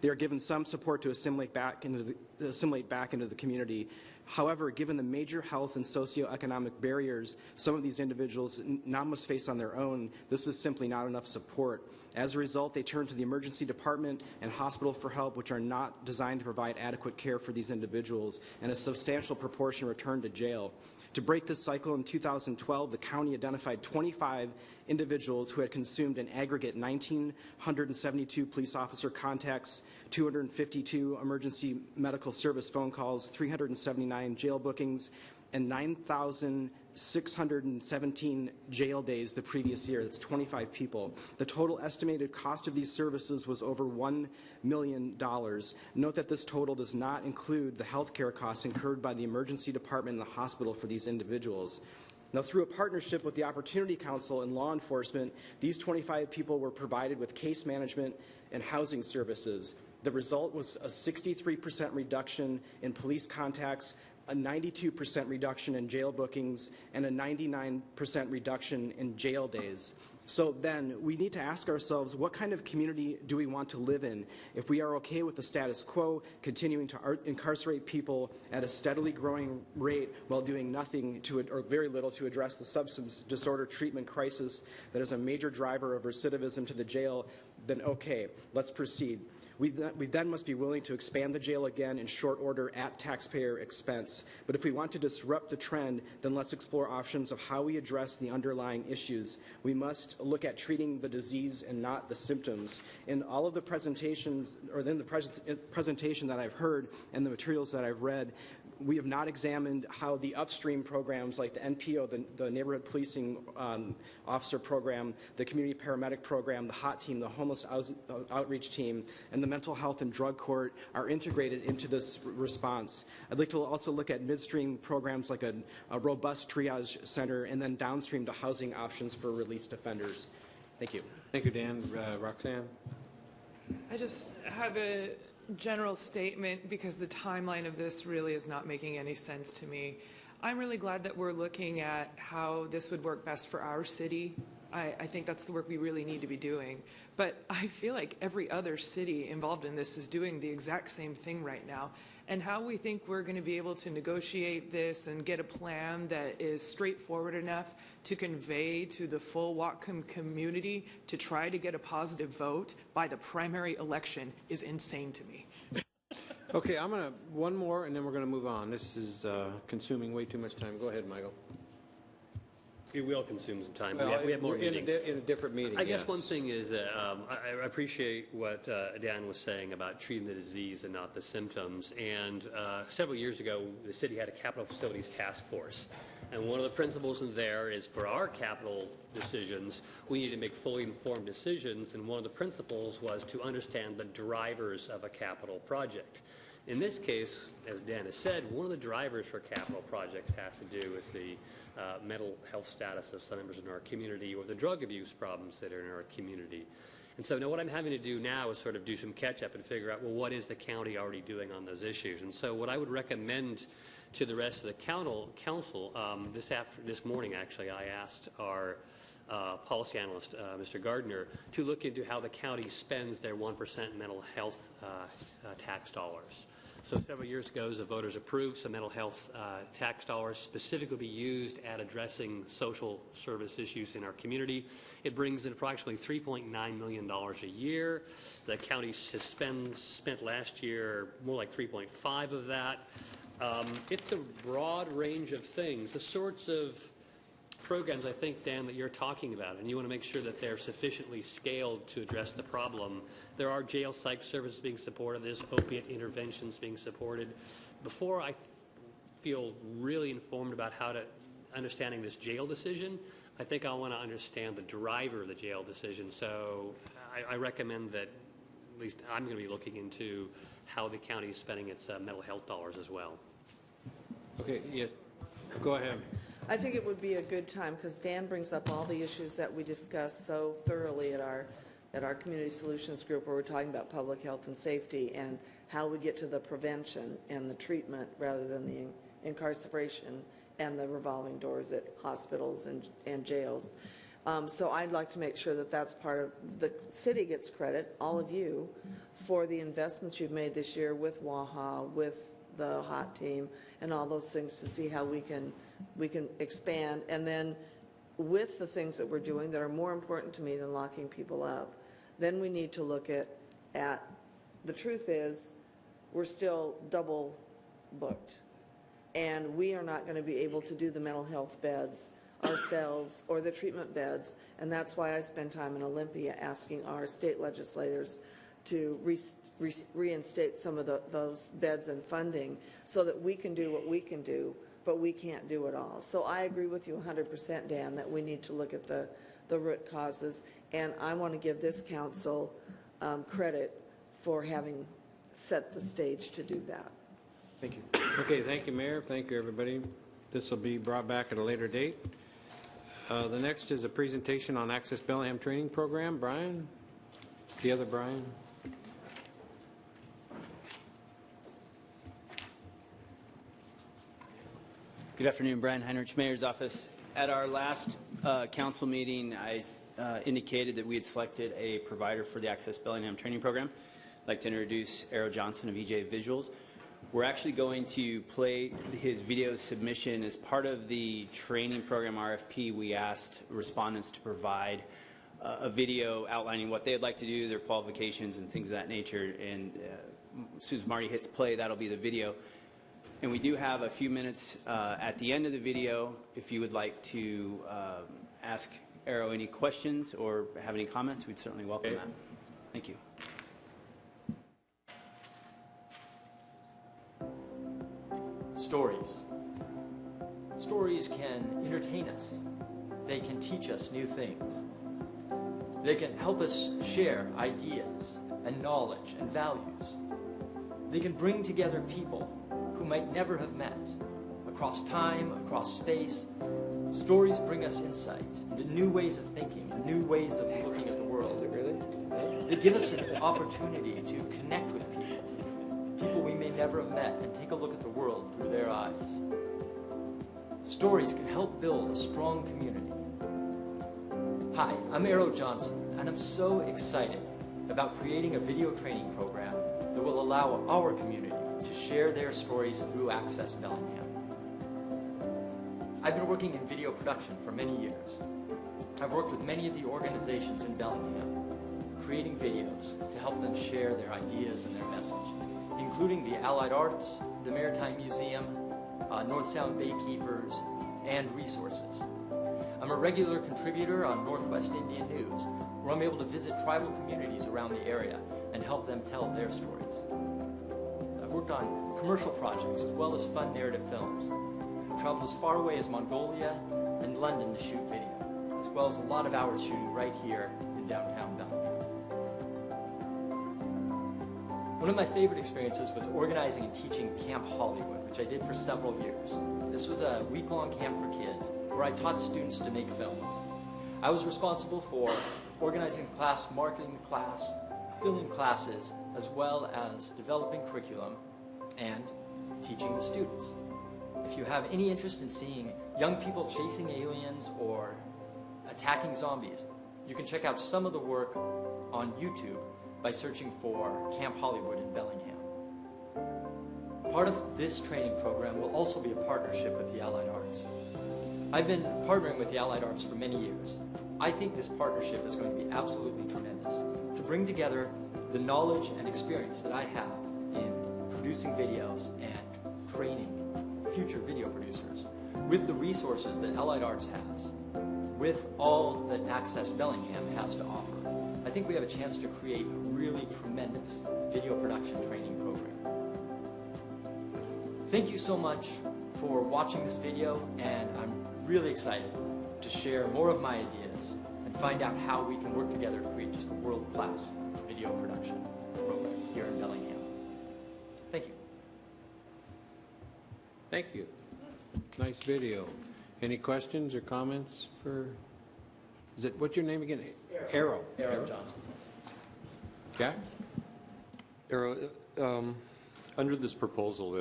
they are given some support to assimilate back into the community. However, given the major health and socioeconomic barriers some of these individuals now must face on their own, this is simply not enough support. As a result, they turn to the emergency department and hospital for help, which are not designed to provide adequate care for these individuals, and a substantial proportion return to jail. To break this cycle, in 2012, the county identified 25 individuals who had consumed an aggregate 1,972 police officer contacts, 252 emergency medical service phone calls, 379 jail bookings, and 9,617 jail days the previous year. That's 25 people. The total estimated cost of these services was over $1 million. Note that this total does not include the health care costs incurred by the emergency department and the hospital for these individuals. Now, through a partnership with the Opportunity Council and law enforcement, these 25 people were provided with case management and housing services. The result was a 63% reduction in police contacts, a 92% reduction in jail bookings, and a 99% reduction in jail days. So then we need to ask ourselves, what kind of community do we want to live in if we are okay with the status quo, continuing to incarcerate people at a steadily growing rate while doing nothing to, or very little to address the substance disorder treatment crisis that is a major driver of recidivism to the jail? Then okay, let's proceed. We then must be willing to expand the jail again in short order at taxpayer expense. But if we want to disrupt the trend, then let's explore options of how we address the underlying issues. We must look at treating the disease and not the symptoms. In all of the presentations, or in the presentation that I've heard and the materials that I've read, we have not examined how the upstream programs like the NPO, the Neighborhood Policing Officer Program, the Community Paramedic Program, the HOT Team, the Homeless Outreach Team, and the Mental Health and Drug Court are integrated into this response. I'd like to also look at midstream programs like a robust triage center, and then downstream to housing options for released offenders. Thank you. Thank you, Dan. Roxanne? I just have a general statement because the timeline of this really is not making any sense to me. I'm really glad that we're looking at how this would work best for our city. I think that's the work we really need to be doing. But I feel like every other city involved in this is doing the exact same thing right now. And how we think we're going to be able to negotiate this and get a plan that is straightforward enough to convey to the full Whatcom community to try to get a positive vote by the primary election is insane to me. Okay, one more, and then we're going to move on. This is consuming way too much time. Go ahead, Michael. It will consume some time. Well, we have more meetings. In a different meeting, I guess yes. one thing is I appreciate what Dan was saying about treating the disease and not the symptoms. And several years ago, the city had a capital facilities task force. And one of the principles in there is for our capital decisions, we need to make fully informed decisions. And one of the principles was to understand the drivers of a capital project. In this case, as Dan has said, one of the drivers for capital projects has to do with the mental health status of some members in our community or the drug abuse problems that are in our community. And so now what I'm having to do now is sort of do some catch-up and figure out, well, what is the county already doing on those issues? And so what I would recommend to the rest of the council, this morning, actually, I asked our policy analyst, Mr. Gardner, to look into how the county spends their 1% mental health tax dollars. So several years ago, the voters approved some mental health tax dollars specifically to be used at addressing social service issues in our community. It brings in approximately $3.9 million a year. The county spent last year more like 3.5 of that. It's a broad range of things, the sorts of programs, I think, Dan, that you're talking about, and you want to make sure that they're sufficiently scaled to address the problem. There are jail psych services being supported. There's opiate interventions being supported. Before I feel really informed about how to understanding this jail decision, I think I want to understand the driver of the jail decision. So I recommend that at least I'm going to be looking into how the county is spending its mental health dollars as well. Okay, yes, go ahead. I think it would be a good time, because Dan brings up all the issues that we discussed so thoroughly at our Community Solutions Group, where we're talking about public health and safety and how we get to the prevention and the treatment rather than the incarceration and the revolving doors at hospitals and jails. So I'd like to make sure that that's part of the city gets credit, all of you, for the investments you've made this year with WAHA, with the HOT team, and all those things to see how we can expand. And then with the things that we're doing that are more important to me than locking people up, then we need to look at the truth is we're still double booked. And we are not going to be able to do the mental health beds ourselves or the treatment beds, and that's why I spend time in Olympia asking our state legislators to reinstate some of those beds and funding so that we can do what we can do, but we can't do it all. So I agree with you 100%, Dan, that we need to look at the root causes, and I want to give this council credit for having set the stage to do that. Thank you. Okay, thank you, Mayor. Thank you, everybody. This will be brought back at a later date. The next is a presentation on Access Bellingham Training Program. Brian? The other Brian? Good afternoon, Brian Heinrich, Mayor's Office. At our last council meeting, I indicated that we had selected a provider for the Access Bellingham Training Program. I'd like to introduce Arrow Johnson of EJ Visuals. We're actually going to play his video submission as part of the training program RFP. We asked respondents to provide a video outlining what they'd like to do, their qualifications, and things of that nature. And as soon as Marty hits play, that'll be the video. And we do have a few minutes at the end of the video if you would like to ask Arrow any questions or have any comments. We'd certainly welcome that. Thank you. Stories. Stories can entertain us. They can teach us new things. They can help us share ideas and knowledge and values. They can bring together people who might never have met. Across time, across space, stories bring us insight into new ways of thinking and new ways of looking at the world. They give us an opportunity to connect with people we may never have met, and take a look at the world through their eyes. Stories can help build a strong community. Hi, I'm Arrow Johnson, and I'm so excited about creating a video training program that will allow our community to share their stories through Access Bellingham. I've been working in video production for many years. I've worked with many of the organizations in Bellingham, creating videos to help them share their ideas and their message, including the Allied Arts, the Maritime Museum, North Sound Baykeepers, and resources. I'm a regular contributor on Northwest Indian News, where I'm able to visit tribal communities around the area and help them tell their stories. I've worked on commercial projects as well as fun narrative films. I've traveled as far away as Mongolia and London to shoot video, as well as a lot of hours shooting right here in downtown Bellingham. One of my favorite experiences was organizing and teaching Camp Hollywood, which I did for several years. This was a week-long camp for kids where I taught students to make films. I was responsible for organizing the class, marketing the class, filming classes, as well as developing curriculum and teaching the students. If you have any interest in seeing young people chasing aliens or attacking zombies, you can check out some of the work on YouTube by searching for Camp Hollywood in Bellingham. Part of this training program will also be a partnership with the Allied Arts. I've been partnering with the Allied Arts for many years. I think this partnership is going to be absolutely tremendous to bring together the knowledge and experience that I have in producing videos and training future video producers with the resources that Allied Arts has, with all that Access Bellingham has to offer. I think we have a chance to create a really tremendous video production training program. Thank you so much for watching this video, and I'm really excited to share more of my ideas and find out how we can work together to create just a world-class video production program here in Bellingham. Thank you. Thank you. Nice video. Any questions or comments for, what's your name again? Arrow. Arrow Johnson. Jack? Arrow, under this proposal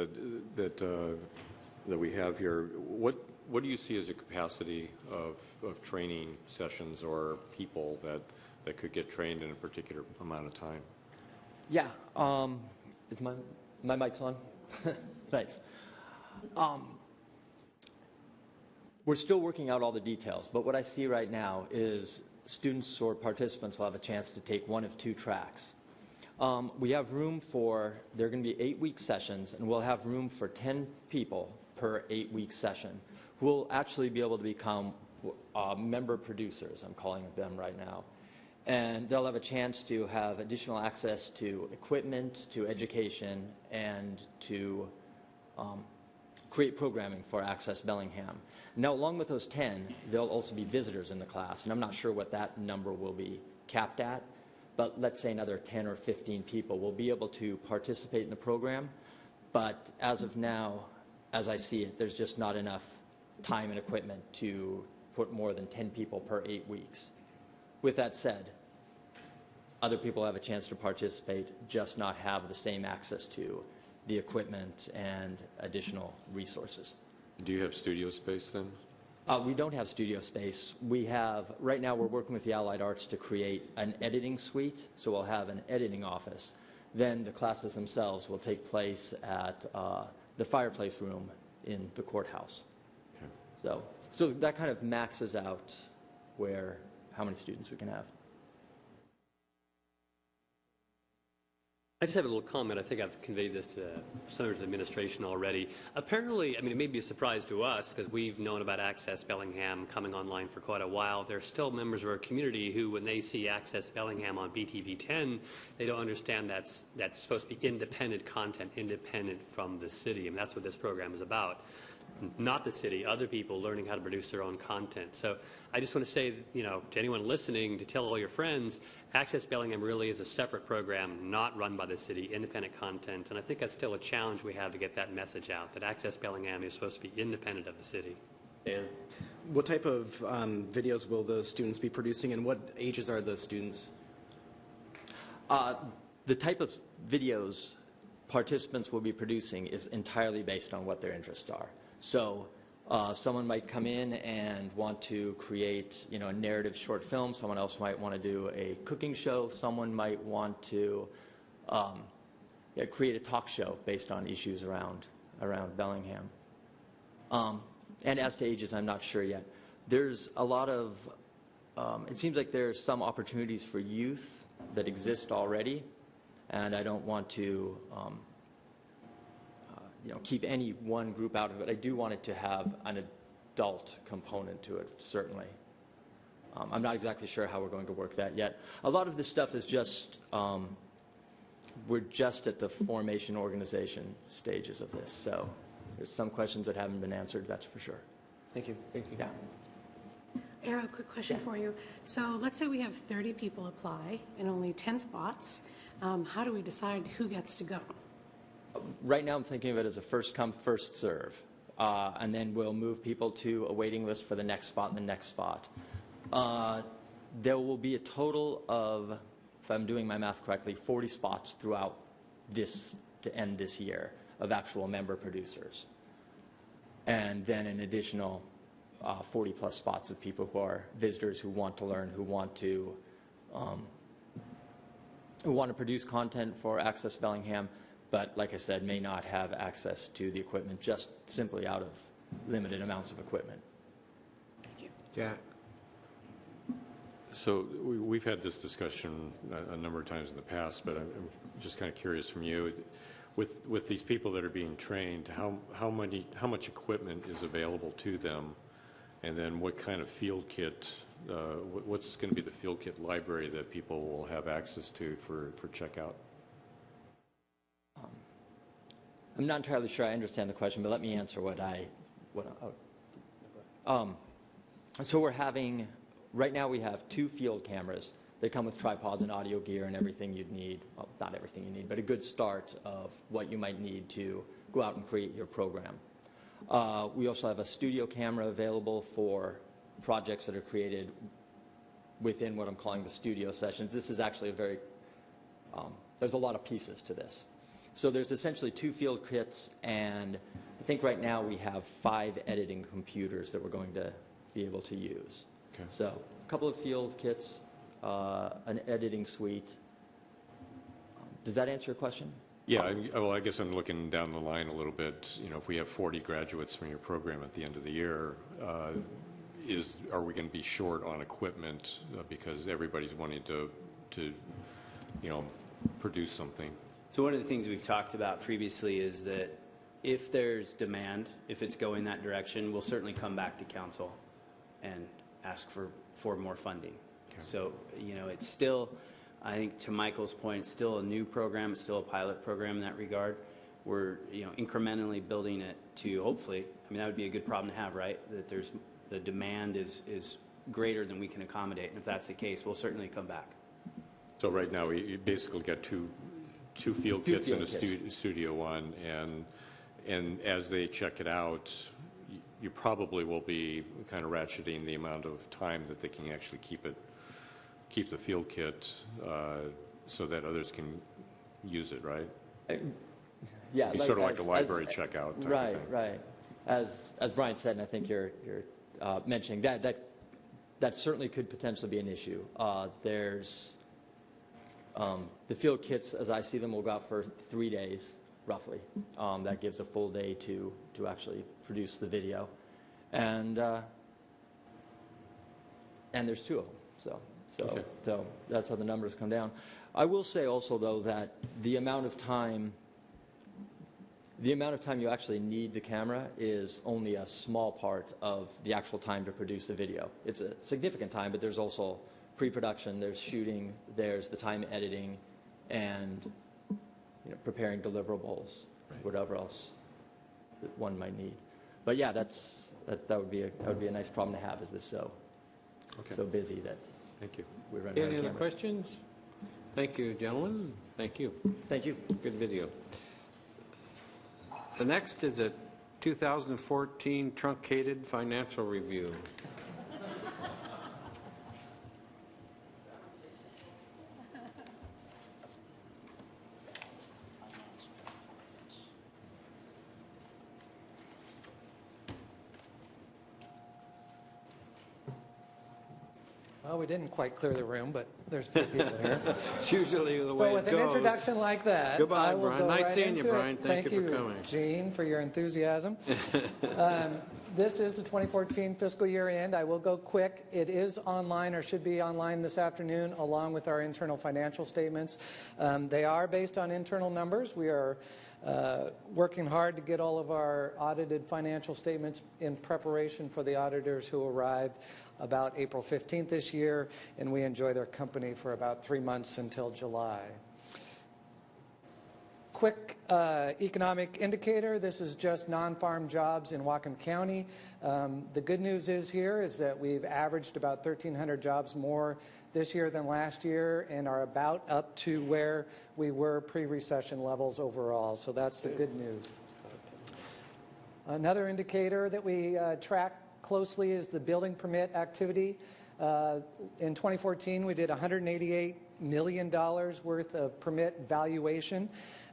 that we have here, what do you see as a capacity of training sessions or people that could get trained in a particular amount of time? Yeah. Is my mic's on? Thanks. We're still working out all the details, but what I see right now is students or participants will have a chance to take one of two tracks. We have room for, they're going to be 8-week sessions, and we'll have room for 10 people per 8-week session who will actually be able to become member producers, I'm calling them right now. And they'll have a chance to have additional access to equipment, to education, and to create programming for Access Bellingham. Now, along with those 10, there'll also be visitors in the class, and I'm not sure what that number will be capped at, but let's say another 10 or 15 people will be able to participate in the program. But as of now, as I see it, there's just not enough time and equipment to put more than 10 people per 8 weeks. With that said, other people have a chance to participate, just not have the same access to the equipment and additional resources. Do you have studio space then? We don't have studio space. We have, right now we're working with the Allied Arts to create an editing suite, so we'll have an editing office. Then the classes themselves will take place at the fireplace room in the courthouse. Okay. So that kind of maxes out how many students we can have. I just have a little comment. I think I've conveyed this to some members of the administration already. Apparently, I mean, it may be a surprise to us because we've known about Access Bellingham coming online for quite a while. There are still members of our community who, when they see Access Bellingham on BTV10, they don't understand that's supposed to be independent content, independent from the city. And that's what this program is about. Not the city, other people learning how to produce their own content. So I just want to say, to anyone listening, to tell all your friends, Access Bellingham really is a separate program, not run by the city, independent content. And I think that's still a challenge we have to get that message out, that Access Bellingham is supposed to be independent of the city. And what type of videos will the students be producing, and what ages are the students? The type of videos participants will be producing is entirely based on what their interests are. So someone might come in and want to create, a narrative short film. Someone else might want to do a cooking show. Someone might want to create a talk show based on issues around Bellingham. And as to ages, I'm not sure yet. There's a lot of, it seems like there's some opportunities for youth that exist already, and I don't want to keep any one group out of it. I do want it to have an adult component to it, certainly. I'm not exactly sure how we're going to work that yet. A lot of this stuff is just, we're just at the formation organization stages of this, so there's some questions that haven't been answered, that's for sure. Thank you. Thank you. Yeah. Arrow, quick question for you. So let's say we have 30 people apply and only 10 spots. How do we decide who gets to go? Right now I'm thinking of it as a first come, first serve. And then we'll move people to a waiting list for the next spot and the next spot. There will be a total of, if I'm doing my math correctly, 40 spots throughout this to end this year of actual member producers. And then an additional 40 plus spots of people who are visitors who want to learn, who want to produce content for Access Bellingham, but like I said, may not have access to the equipment just simply out of limited amounts of equipment. Thank you. Jack. So we've had this discussion a number of times in the past, but I'm just kind of curious from you, with these people that are being trained, how much equipment is available to them, and then what kind of field kit, what's going to be the field kit library that people will have access to for checkout? I'm not entirely sure I understand the question, but let me answer so we're having, right now we have 2 field cameras. They come with tripods and audio gear and everything you'd need. Well, not everything you need, but a good start of what you might need to go out and create your program. We also have a studio camera available for projects that are created within what I'm calling the studio sessions. This is actually there's a lot of pieces to this. So there's essentially 2 field kits, and I think right now we have 5 editing computers that we're going to be able to use. Okay. So a couple of field kits, an editing suite. Does that answer your question? Yeah, I guess I'm looking down the line a little bit. If we have 40 graduates from your program at the end of the year, are we going to be short on equipment because everybody's wanting to produce something? So one of the things we've talked about previously is that if there's demand, if it's going that direction, we'll certainly come back to council and ask for more funding. So, it's still, I think to Michael's point, it's still a new program. It's still a pilot program in that regard. We're, incrementally building it to hopefully, that would be a good problem to have, right? That the demand is greater than we can accommodate. And if that's the case, we'll certainly come back. So right now, you basically got two field kits in a Studio One, and as they check it out, you probably will be kind of ratcheting the amount of time that they can actually keep the field kit so that others can use it, right? Yeah, it's sort of like a library checkout type of thing. Right. As Brian said, and I think you're mentioning that certainly could potentially be an issue. There's the field kits, as I see them, will go out for 3 days, roughly. That gives a full day to actually produce the video, and there's 2 of them. So that's how the numbers come down. I will say also, though, that the amount of time you actually need the camera is only a small part of the actual time to produce the video. It's a significant time, but there's also pre-production, there's shooting, there's the time editing, and preparing deliverables, whatever else that one might need. But yeah, that would be a nice problem to have. Is this so busy that Thank you. we run out of Any other cameras. questions? Thank you, gentlemen. Thank you. Thank you. Good video. The next is a 2014 truncated financial review. Well, we didn't quite clear the room, but there's a few people here. It's usually the way So it with goes. an introduction like that, Goodbye, I will Brian. go Nice right seeing you, into it. Brian. Thank you for coming. Gene, for your enthusiasm. This is the 2014 fiscal year end. I will go quick. It is online, or should be online this afternoon, along with our internal financial statements. They are based on internal numbers. We are working hard to get all of our audited financial statements in preparation for the auditors who arrive about April 15th this year, and we enjoy their company for about 3 months until July. Quick economic indicator. This is just non-farm jobs in Whatcom County. The good news is that we've averaged about 1,300 jobs more this year than last year, and are about up to where we were pre-recession levels overall. So that's the good news. Another indicator that we track closely is the building permit activity. In 2014, we did $188 million worth of permit valuation.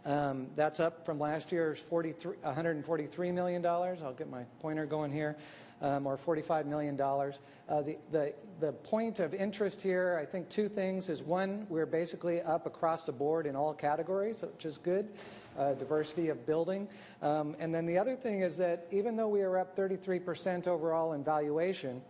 That's up from last year's $143 million. I'll get my pointer going here, or $45 million. The point of interest here, I think 2 things is, one, we're basically up across the board in all categories, which is good. Diversity of building. And then the other thing is that even though we are up 33% overall in valuation,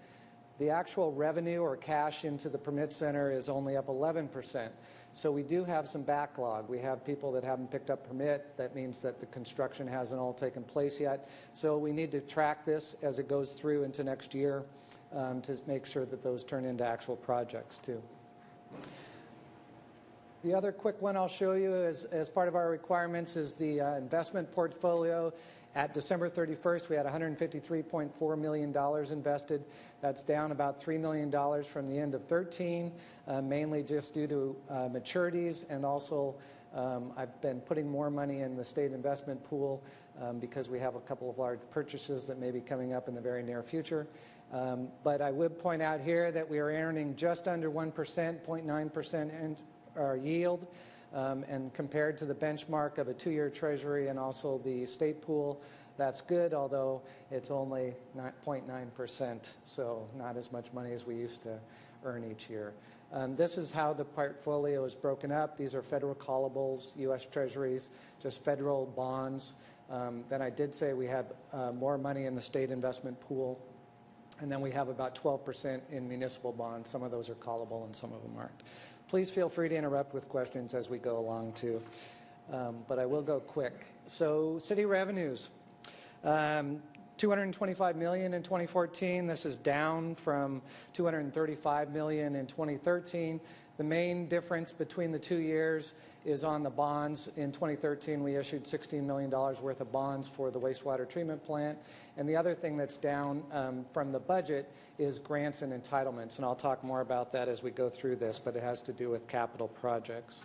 the actual revenue or cash into the permit center is only up 11%. So we do have some backlog. We have people that haven't picked up permit. That means that the construction hasn't all taken place yet. So we need to track this as it goes through into next year to make sure that those turn into actual projects too. The other quick one I'll show you as part of our requirements is the investment portfolio. At December 31st, we had $153.4 million invested. That's down about $3 million from the end of 2013, mainly just due to maturities, and also I've been putting more money in the state investment pool because we have a couple of large purchases that may be coming up in the very near future. But I would point out here that we are earning just under 1%, 0.9% our yield, and compared to the benchmark of a 2-year treasury and also the state pool, that's good, although it's only 0.9%, so not as much money as we used to earn each year. This is how the portfolio is broken up. These are federal callables, U.S. treasuries, just federal bonds. Then I did say we have more money in the state investment pool, and then we have about 12% in municipal bonds. Some of those are callable and some of them aren't. Please feel free to interrupt with questions as we go along too, but I will go quick. So city revenues. $225 million in 2014. This is down from $235 million in 2013. The main difference between the 2 years is on the bonds. In 2013, we issued $16 million worth of bonds for the wastewater treatment plant. And the other thing that's down from the budget is grants and entitlements. And I'll talk more about that as we go through this, but it has to do with capital projects.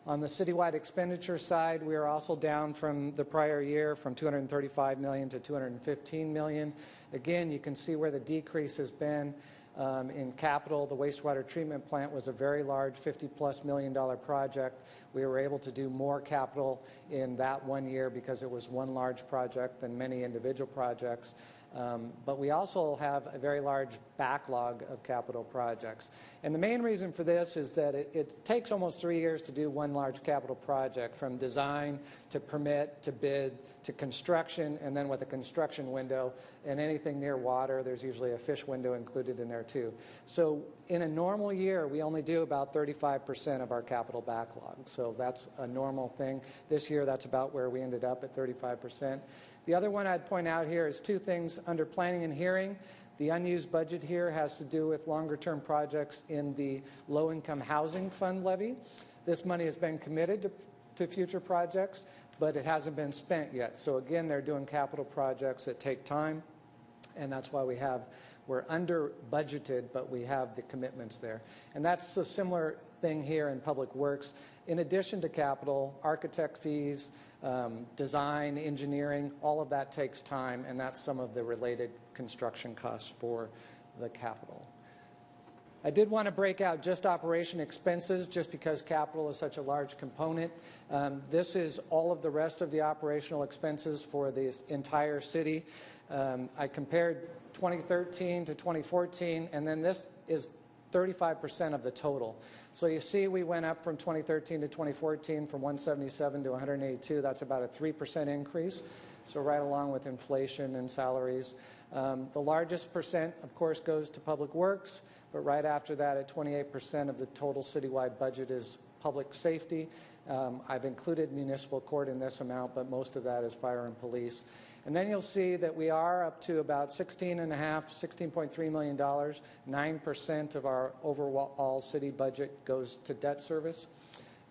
On the citywide expenditure side, we are also down from the prior year from $235 million to $215 million. Again, you can see where the decrease has been. In capital, the wastewater treatment plant was a very large $50+ million project. We were able to do more capital in that 1 year because it was one large project than many individual projects. But we also have a very large backlog of capital projects. And the main reason for this is that it takes almost 3 years to do one large capital project, from design to permit to bid to construction, and then with a construction window, and anything near water, there's usually a fish window included in there too. So in a normal year, we only do about 35% of our capital backlog. So that's a normal thing. This year, that's about where we ended up at 35%. The other one I'd point out here is two things under planning and hearing. The unused budget here has to do with longer-term projects in the low-income housing fund levy. This money has been committed to future projects, but it hasn't been spent yet. So again, they're doing capital projects that take time, and that's why we're under budgeted, but we have the commitments there. And that's a similar thing here in Public Works. In addition to capital, architect fees, design, engineering, all of that takes time, and that's some of the related construction costs for the capital. I did want to break out just operation expenses just because capital is such a large component. This is all of the rest of the operational expenses for the entire city. I compared 2013 to 2014, and then this is 35% of the total. So you see we went up from 2013 to 2014 from 177 to 182. That's about a 3% increase. So right along with inflation and salaries. The largest percent, of course, goes to Public Works, but right after that at 28% of the total citywide budget is public safety. I've included municipal court in this amount, but most of that is fire and police. And then you'll see that we are up to about $16.3 million. 9% of our overall city budget goes to debt service.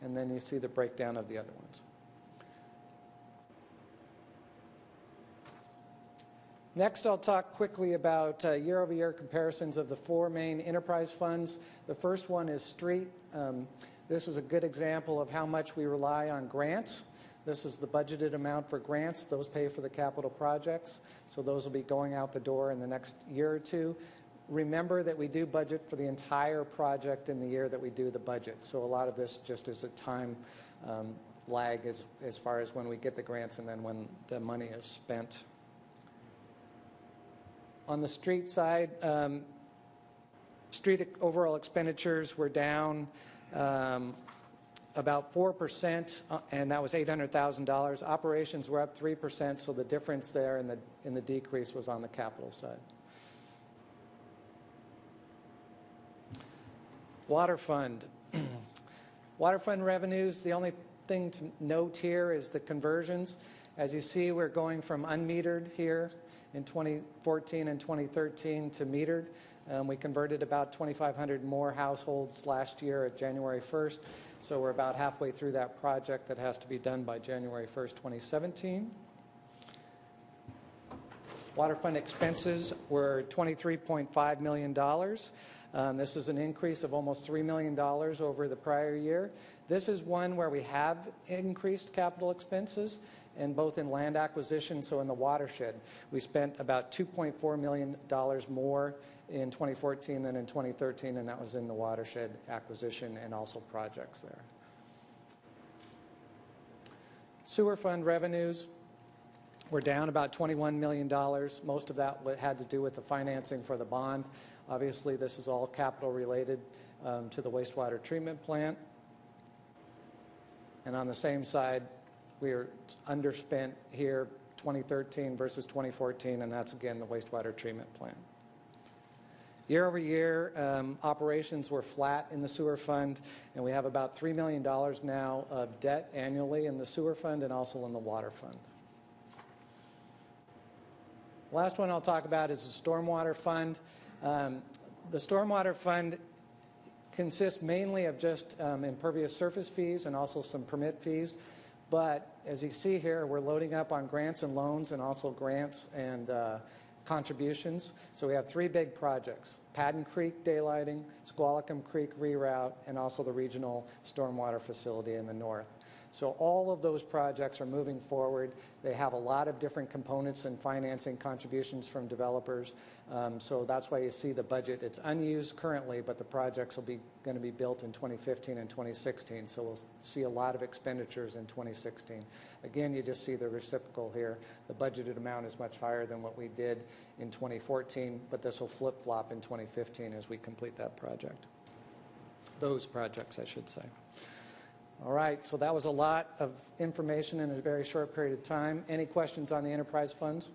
And then you see the breakdown of the other ones. Next, I'll talk quickly about year-over-year comparisons of the four main enterprise funds. The first one is street. This is a good example of how much we rely on grants. This is the budgeted amount for grants. Those pay for the capital projects. So those will be going out the door in the next year or two. Remember that we do budget for the entire project in the year that we do the budget. So a lot of this just is a time lag as far as when we get the grants and then when the money is spent. On the street side, street overall expenditures were down about 4%, and that was $800,000. Operations were up 3%, so the difference there in the decrease was on the capital side. Water fund. Water fund revenues, the only thing to note here is the conversions. As you see, we're going from unmetered here in 2014 and 2013 to metered. We converted about 2,500 more households last year at January 1st, so we're about halfway through that project that has to be done by January 1st, 2017. Water fund expenses were $23.5 million. This is an increase of almost $3 million over the prior year. This is one where we have increased capital expenses, and both in land acquisition, so in the watershed. We spent about $2.4 million more in 2014 than in 2013, and that was in the watershed acquisition and also projects there. Sewer fund revenues were down about $21 million. Most of that had to do with the financing for the bond. Obviously, this is all capital related to the wastewater treatment plant. And on the same side, we are underspent here 2013 versus 2014, and that's again the wastewater treatment plant. Year over year, operations were flat in the sewer fund, and we have about $3 million now of debt annually in the sewer fund and also in the water fund. Last one I'll talk about is the Stormwater Fund. The Stormwater Fund consists mainly of just impervious surface fees and also some permit fees. But as you see here, we're loading up on grants and loans and also grants and contributions. So we have 3 big projects: Padden Creek daylighting, Squalicum Creek reroute, and also the regional stormwater facility in the north. So all of those projects are moving forward. They have a lot of different components and financing contributions from developers. So that's why you see the budget. It's unused currently, but the projects will be going to be built in 2015 and 2016. So we'll see a lot of expenditures in 2016. Again, you just see the reciprocal here. The budgeted amount is much higher than what we did in 2014, but this will flip-flop in 2015 as we complete that project. Those projects, I should say. All right, so that was a lot of information in a very short period of time. Any questions on the enterprise funds?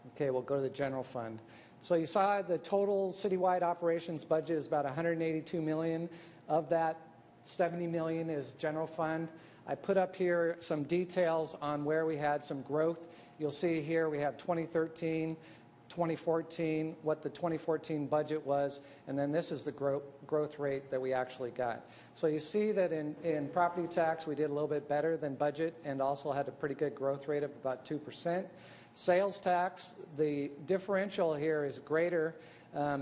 Okay, we'll go to the general fund. So you saw the total citywide operations budget is about $182 million. Of that, $70 million is general fund. I put up here some details on where we had some growth. You'll see here we have 2013, 2014, what the 2014 budget was, and then this is the growth rate that we actually got. So you see that in property tax we did a little bit better than budget and also had a pretty good growth rate of about 2%. Sales tax, the differential here is greater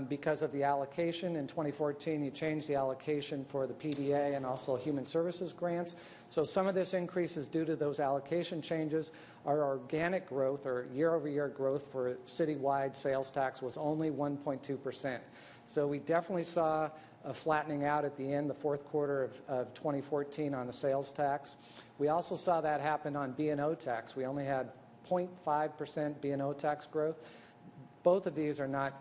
because of the allocation. In 2014 you changed the allocation for the PDA and also human services grants. So some of this increase is due to those allocation changes. Our organic growth or year-over-year growth for citywide sales tax was only 1.2%. So we definitely saw a flattening out at the end, the fourth quarter of 2014 on the sales tax. We also saw that happen on B&O tax. We only had 0.5% B&O tax growth. Both of these are not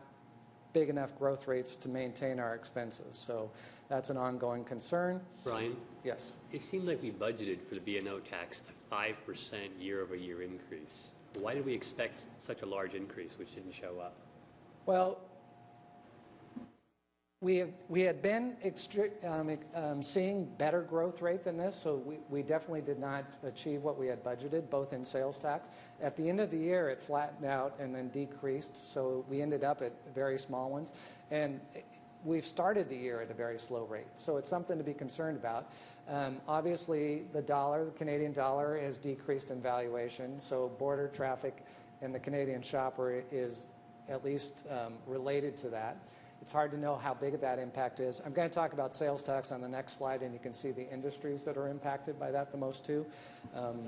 big enough growth rates to maintain our expenses. So that's an ongoing concern. Brian? Yes. It seemed like we budgeted for the B&O tax a 5% year-over-year increase. Why did we expect such a large increase which didn't show up? Well, we had been seeing better growth rate than this, so we definitely did not achieve what we had budgeted, both in sales tax. At the end of the year, it flattened out and then decreased, so we ended up at very small ones. And we've started the year at a very slow rate, so it's something to be concerned about. Obviously, the Canadian dollar, has decreased in valuation, so border traffic and the Canadian shopper is at least related to that. It's hard to know how big that impact is. I'm going to talk about sales tax on the next slide, and you can see the industries that are impacted by that the most too.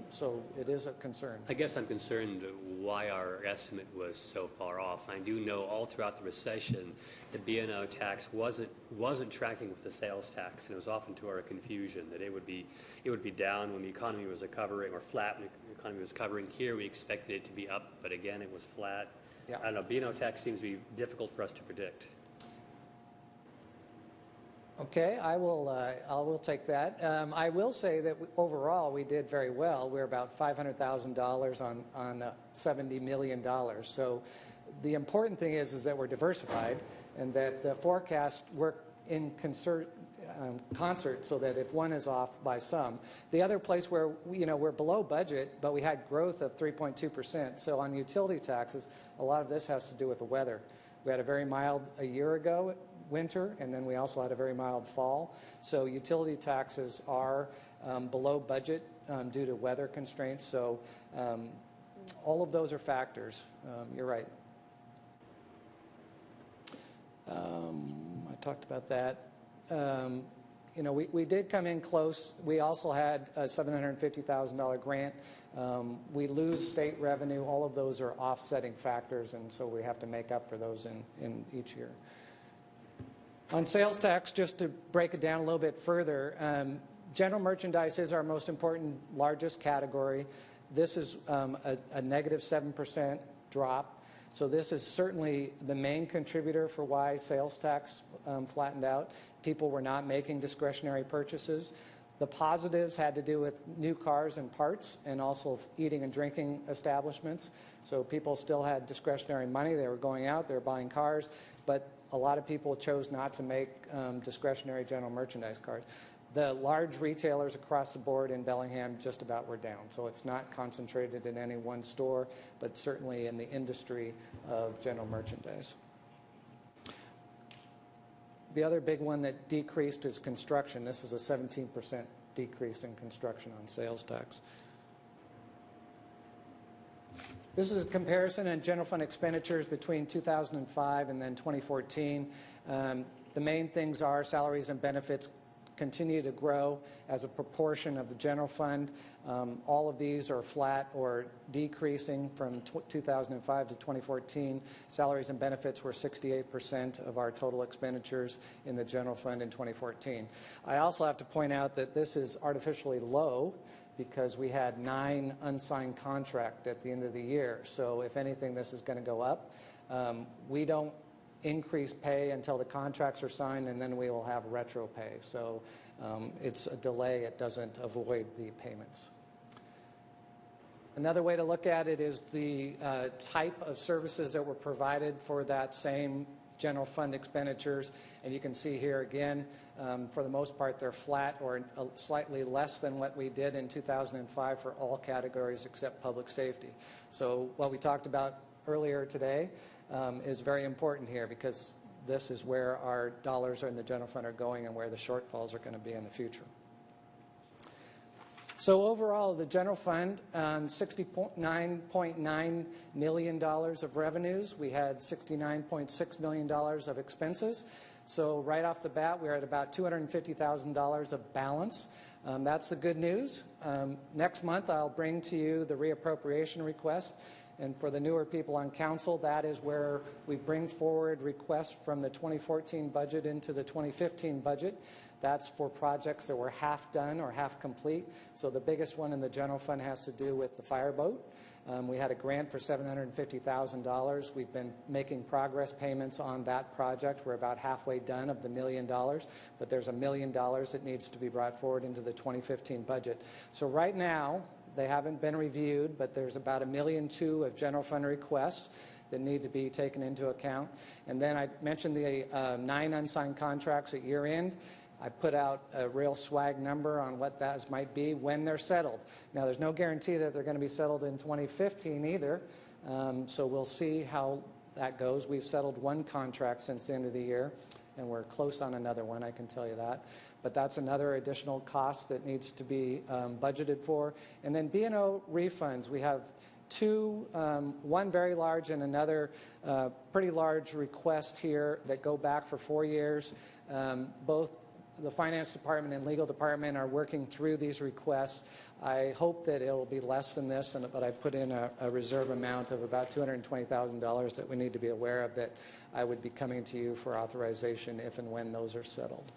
So it is a concern. I guess I'm concerned why our estimate was so far off. I do know all throughout the recession the B&O tax wasn't tracking with the sales tax, and it was often to our confusion that it would be down when the economy was recovering or flat when the economy was recovering. Here we expected it to be up, but again it was flat. Yeah. I don't know, B&O tax seems to be difficult for us to predict. Okay, I will take that. I will say that overall we did very well. We're about $500,000 on $70 million. So the important thing is that we're diversified and that the forecasts work in concert so that if one is off by some. The other place where we're below budget, but we had growth of 3.2%. So on utility taxes, a lot of this has to do with the weather. We had a very mild a year ago winter, and then we also had a very mild fall. So utility taxes are below budget due to weather constraints. So all of those are factors. You're right. I talked about that. We did come in close. We also had a $750,000 grant. We lose state revenue. All of those are offsetting factors, and so we have to make up for those in each year. On sales tax, just to break it down a little bit further, general merchandise is our most important, largest category. This is a negative 7% drop. So this is certainly the main contributor for why sales tax flattened out. People were not making discretionary purchases. The positives had to do with new cars and parts and also eating and drinking establishments. So people still had discretionary money. They were going out, they were buying cars, but a lot of people chose not to make discretionary general merchandise cards. The large retailers across the board in Bellingham just about were down. So it's not concentrated in any one store, but certainly in the industry of general merchandise. The other big one that decreased is construction. This is a 17% decrease in construction on sales tax. This is a comparison in general fund expenditures between 2005 and then 2014. The main things are salaries and benefits continue to grow as a proportion of the general fund. All of these are flat or decreasing from 2005 to 2014. Salaries and benefits were 68% of our total expenditures in the general fund in 2014. I also have to point out that this is artificially low because we had 9 unsigned contracts at the end of the year. So if anything, this is going to go up. We don't increase pay until the contracts are signed, and then we will have retro pay. So it's a delay. It doesn't avoid the payments. Another way to look at it is the type of services that were provided for that same general fund expenditures. And you can see here again, for the most part, they're flat or slightly less than what we did in 2005 for all categories except public safety. So what we talked about earlier today is very important here because this is where our dollars in the general fund are going and where the shortfalls are going to be in the future. So overall, the general fund, $69.9 million of revenues. We had $69.6 million of expenses. So right off the bat, we're at about $250,000 of balance. That's the good news. Next month, I'll bring to you the reappropriation request. And for the newer people on council, that is where we bring forward requests from the 2014 budget into the 2015 budget. That's for projects that were half done or half complete. So the biggest one in the general fund has to do with the fireboat. We had a grant for $750,000. We've been making progress payments on that project. We're about halfway done of the $1 million, but there's $1 million that needs to be brought forward into the 2015 budget. So right now, they haven't been reviewed, but there's about $1.2 million of general fund requests that need to be taken into account. And then I mentioned the 9 unsigned contracts at year end. I put out a real swag number on what that might be when they're settled. Now, there's no guarantee that they're going to be settled in 2015 either, so we'll see how that goes. We've settled 1 contract since the end of the year, and we're close on another one, I can tell you that. But that's another additional cost that needs to be budgeted for. And then B&O refunds. We have 2, one very large and another pretty large request here that go back for 4 years. Both the finance department and legal department are working through these requests. I hope that it will be less than this, but I put in a reserve amount of about $220,000 that we need to be aware of that I would be coming to you for authorization if and when those are settled.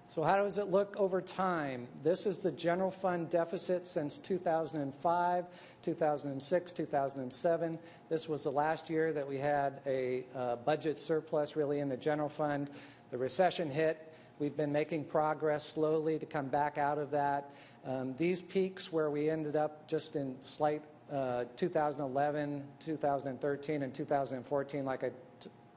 So how does it look over time? This is the general fund deficit since 2005, 2006, 2007. This was the last year that we had a budget surplus really in the general fund. The recession hit. We've been making progress slowly to come back out of that. These peaks where we ended up just in slight 2011, 2013, and 2014, like I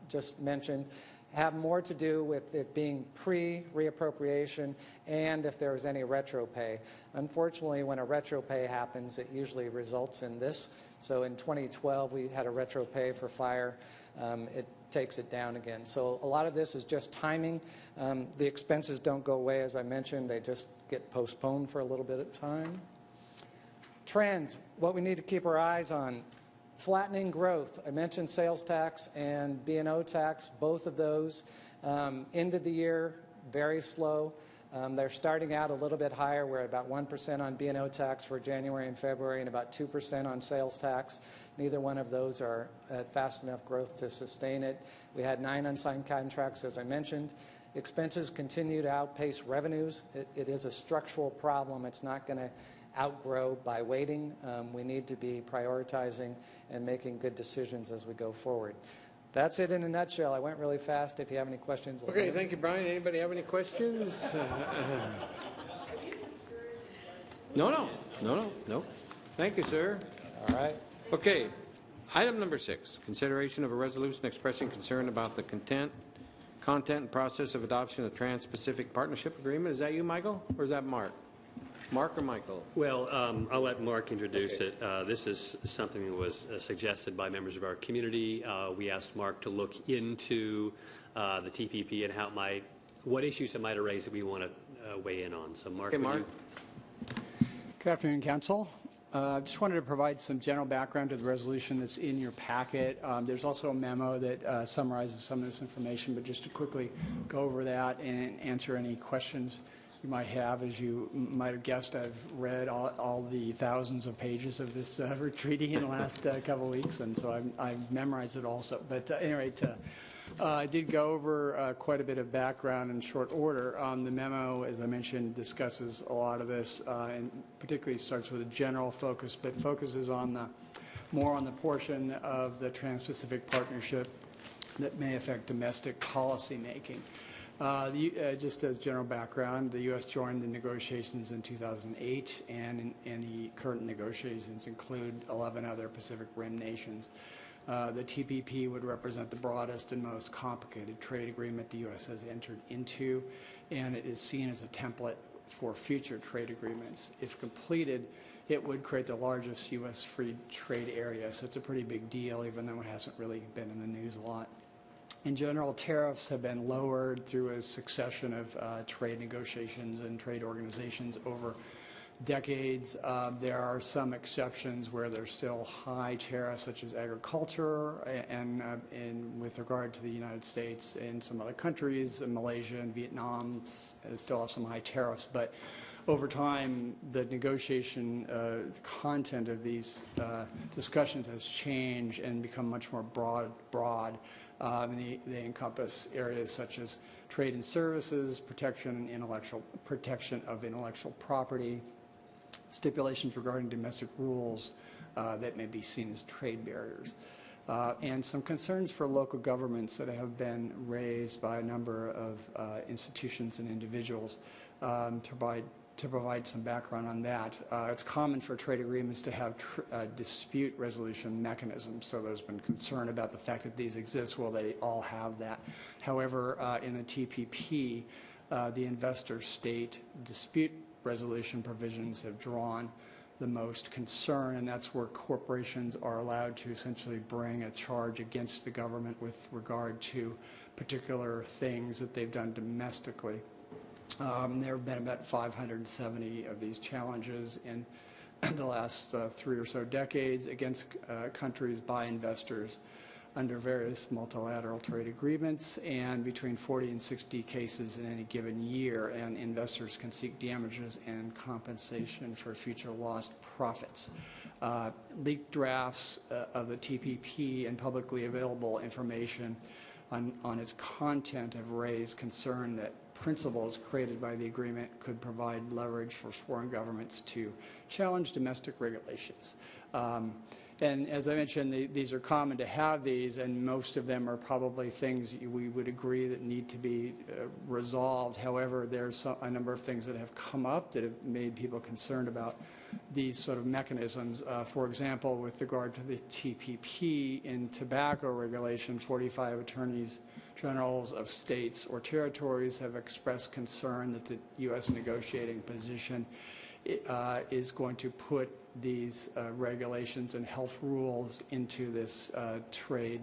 just mentioned, have more to do with it being pre-reappropriation and if there was any retro pay. Unfortunately, when a retro pay happens, it usually results in this. So in 2012, we had a retro pay for fire. It takes it down again. So a lot of this is just timing. The expenses don't go away, as I mentioned. They just get postponed for a little bit of time. Trends, what we need to keep our eyes on. Flattening growth. I mentioned sales tax and B&O tax. Both of those end of the year, very slow. They're starting out a little bit higher. We're at about 1% on B&O tax for January and February and about 2% on sales tax. Neither one of those are at fast enough growth to sustain it. We had 9 unsigned contracts, as I mentioned. Expenses continue to outpace revenues. It is a structural problem. It's not going to outgrow by waiting. We need to be prioritizing and making good decisions as we go forward. That's it in a nutshell. I went really fast. If you have any questions. Okay, thank you, Brian. Anybody have any questions? No. Thank you, sir. All right. Okay, item number 6, consideration of a resolution expressing concern about the content and process of adoption of Trans-Pacific Partnership Agreement. Is that you, Michael, or is that Mark? Mark or Michael? Well, I'll let Mark introduce it. This is something that was suggested by members of our community. We asked Mark to look into the TPP and how it might, what issues it might raise that we want to weigh in on. So, Mark, Okay, Mark. Good afternoon, Council. Just wanted to provide some general background to the resolution that's in your packet. There's also a memo that summarizes some of this information, but just to quickly go over that and answer any questions you might have. As you might have guessed, I've read all the thousands of pages of this treaty in the last couple of weeks, and so I've memorized it also. But at any rate, I did go over quite a bit of background in short order. The memo, as I mentioned, discusses a lot of this, and particularly starts with a general focus, but focuses on more on the portion of the Trans-Pacific Partnership that may affect domestic policy making. Just as general background, the U.S. joined the negotiations in 2008, and the current negotiations include 11 other Pacific Rim nations. The TPP would represent the broadest and most complicated trade agreement the U.S. has entered into, and it is seen as a template for future trade agreements. If completed, it would create the largest U.S. free trade area, so it's a pretty big deal, even though it hasn't really been in the news a lot. In general, tariffs have been lowered through a succession of trade negotiations and trade organizations over decades. There are some exceptions where there's still high tariffs, such as agriculture, and with regard to the United States and some other countries, Malaysia and Vietnam still have some high tariffs. But over time, the negotiation content of these discussions has changed and become much more broad. They encompass areas such as trade and services, protection of intellectual property, stipulations regarding domestic rules that may be seen as trade barriers, and some concerns for local governments that have been raised by a number of institutions and individuals. To provide some background on that, it's common for trade agreements to have dispute resolution mechanisms, so there's been concern about the fact that these exist. Well, they all have that. However, in the TPP, the investor state dispute resolution provisions have drawn the most concern, and that's where corporations are allowed to essentially bring a charge against the government with regard to particular things that they've done domestically. There have been about 570 of these challenges in the last 3 or so decades against countries by investors under various multilateral trade agreements, and between 40 and 60 cases in any given year, and investors can seek damages and compensation for future lost profits. Leaked drafts of the TPP and publicly available information on its content have raised concern that principles created by the agreement could provide leverage for foreign governments to challenge domestic regulations. And as I mentioned, these are common to have these, and most of them are probably things we would agree that need to be resolved. However, there's a number of things that have come up that have made people concerned about these sort of mechanisms. For example, with regard to the TPP, in tobacco regulation, 45 attorneys generals of states or territories have expressed concern that the U.S. negotiating position is going to put these regulations and health rules into this trade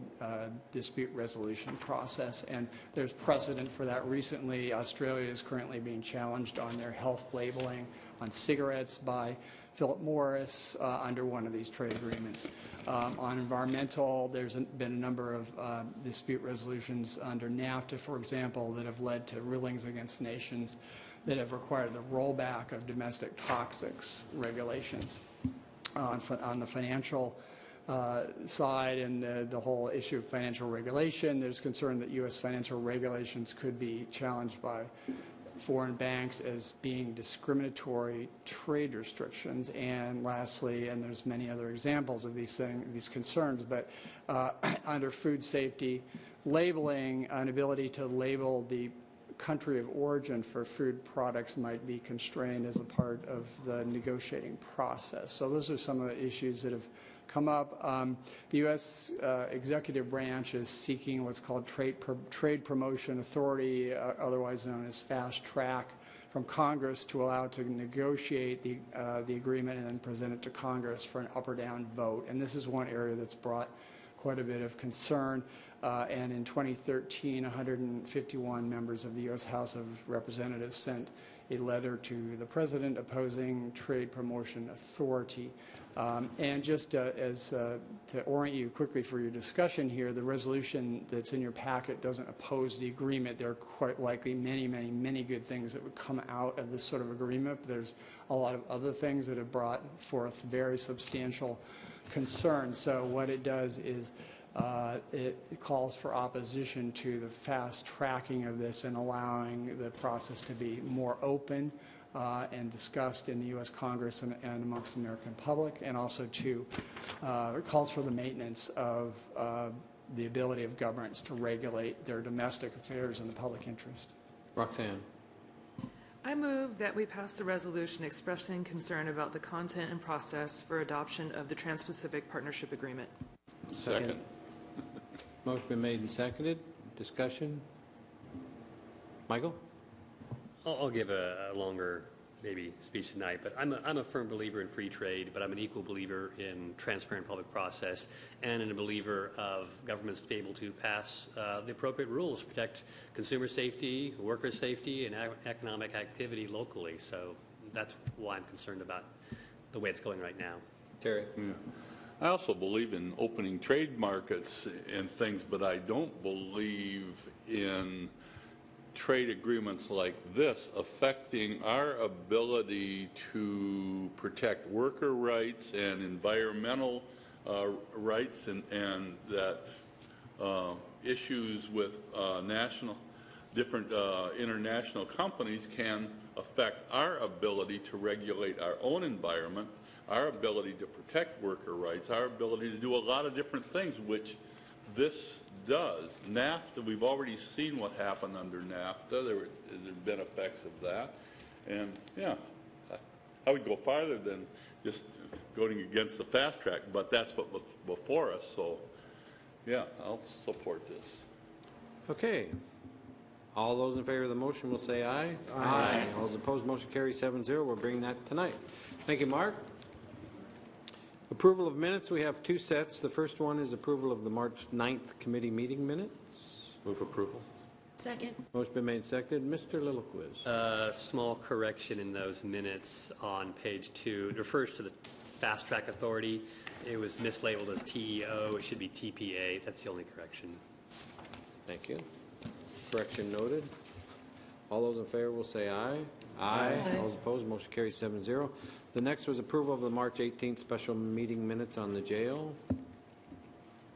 dispute resolution process. And there's precedent for that. Recently, Australia is currently being challenged on their health labeling on cigarettes by Philip Morris under one of these trade agreements. On environmental, there's been a number of dispute resolutions under NAFTA, for example, that have led to rulings against nations that have required the rollback of domestic toxics regulations. On the financial side and the whole issue of financial regulation, there's concern that U.S. financial regulations could be challenged by foreign banks as being discriminatory trade restrictions. And lastly, and there's many other examples of these concerns, but under food safety, labeling, an ability to label the country of origin for food products might be constrained as a part of the negotiating process. So those are some of the issues that have come up. The U.S. executive branch is seeking what's called Trade Promotion Authority, otherwise known as Fast Track, from Congress to allow it to negotiate the agreement and then present it to Congress for an up or down vote. And this is one area that's brought quite a bit of concern. And in 2013, 151 members of the U.S. House of Representatives sent a letter to the President opposing Trade Promotion Authority. And just to orient you quickly for your discussion here, the resolution that's in your packet doesn't oppose the agreement. There are quite likely many, many, many good things that would come out of this sort of agreement. But there's a lot of other things that have brought forth very substantial concern. So what it does is it calls for opposition to the fast tracking of this and allowing the process to be more open and discussed in the U.S. Congress and amongst the American public, and also to it calls for the maintenance of the ability of governments to regulate their domestic affairs in the public interest. Roxanne. I move that we pass the resolution expressing concern about the content and process for adoption of the Trans-Pacific Partnership Agreement. Second. Motion been made and seconded. Discussion. Michael? I'll give a longer, maybe, speech tonight, but I'm a firm believer in free trade, but I'm an equal believer in transparent public process and in a believer of governments to be able to pass the appropriate rules to protect consumer safety, worker safety, and economic activity locally. So that's why I'm concerned about the way it's going right now. Terry? Yeah. I also believe in opening trade markets and things, but I don't believe in trade agreements like this affecting our ability to protect worker rights and environmental rights, and that issues with different international companies can affect our ability to regulate our own environment, our ability to protect worker rights, our ability to do a lot of different things, which this does. NAFTA, we've already seen what happened under NAFTA. There have been effects of that. And, yeah, I would go farther than just going against the fast track, but that's what was before us. So, yeah, I'll support this. Okay. All those in favor of the motion will say aye. Aye. All those opposed, motion carries 7-0. We'll bring that tonight. Thank you, Mark. Approval of minutes, we have two sets. The first one is approval of the March 9th committee meeting minutes. Move approval. Second. Motion been made and seconded. Mr. Lilliquist. Small correction in those minutes on page 2. It refers to the Fast Track Authority. It was mislabeled as TEO. It should be TPA. That's the only correction. Thank you. Correction noted. All those in favor will say aye. Aye. All those opposed, motion carries 7-0. The next was approval of the March 18th special meeting minutes on the jail.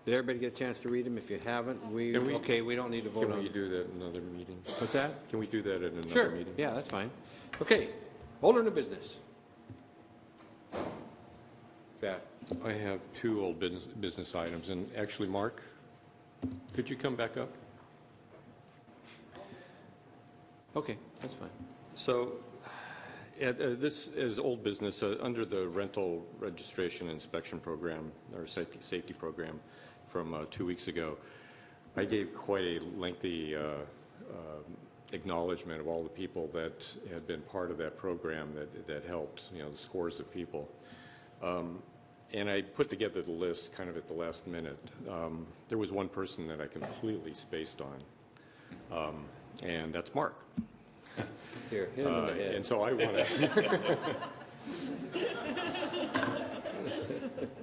Did everybody get a chance to read them? If you haven't, we don't need to vote on them. Can we do that in another meeting? What's that? Can we do that in another Sure. meeting? Yeah, that's fine. Okay. Old or new business? That. I have two old business items, and actually, Mark, could you come back up? Okay, that's fine. So, this is old business under the rental registration inspection program, or safety program from 2 weeks ago. I gave quite a lengthy acknowledgement of all the people that had been part of that program that helped, the scores of people. And I put together the list kind of at the last minute. There was one person that I completely spaced on, and that's Mark. Here, hit him in the head. And so I want to.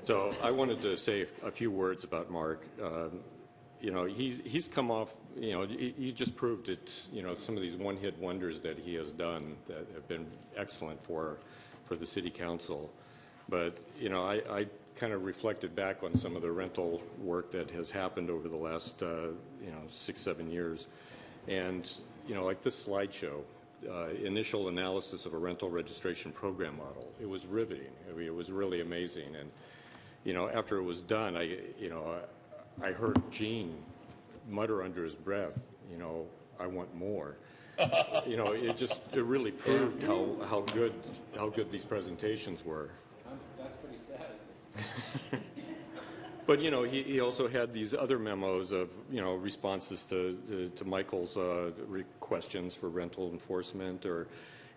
So I wanted to say a few words about Mark. He's come off. He just proved it. Some of these one-hit wonders that he has done that have been excellent for the city council. But I kind of reflected back on some of the rental work that has happened over the last 6-7 years, and like this slideshow. Initial analysis of a rental registration program model. It was riveting. I mean, it was really amazing. And, after it was done, I heard Gene mutter under his breath, I want more. you know, it really proved how good these presentations were. That's pretty sad. But, you know, he also had these other memos of, you know, responses to Michael's questions for rental enforcement, or,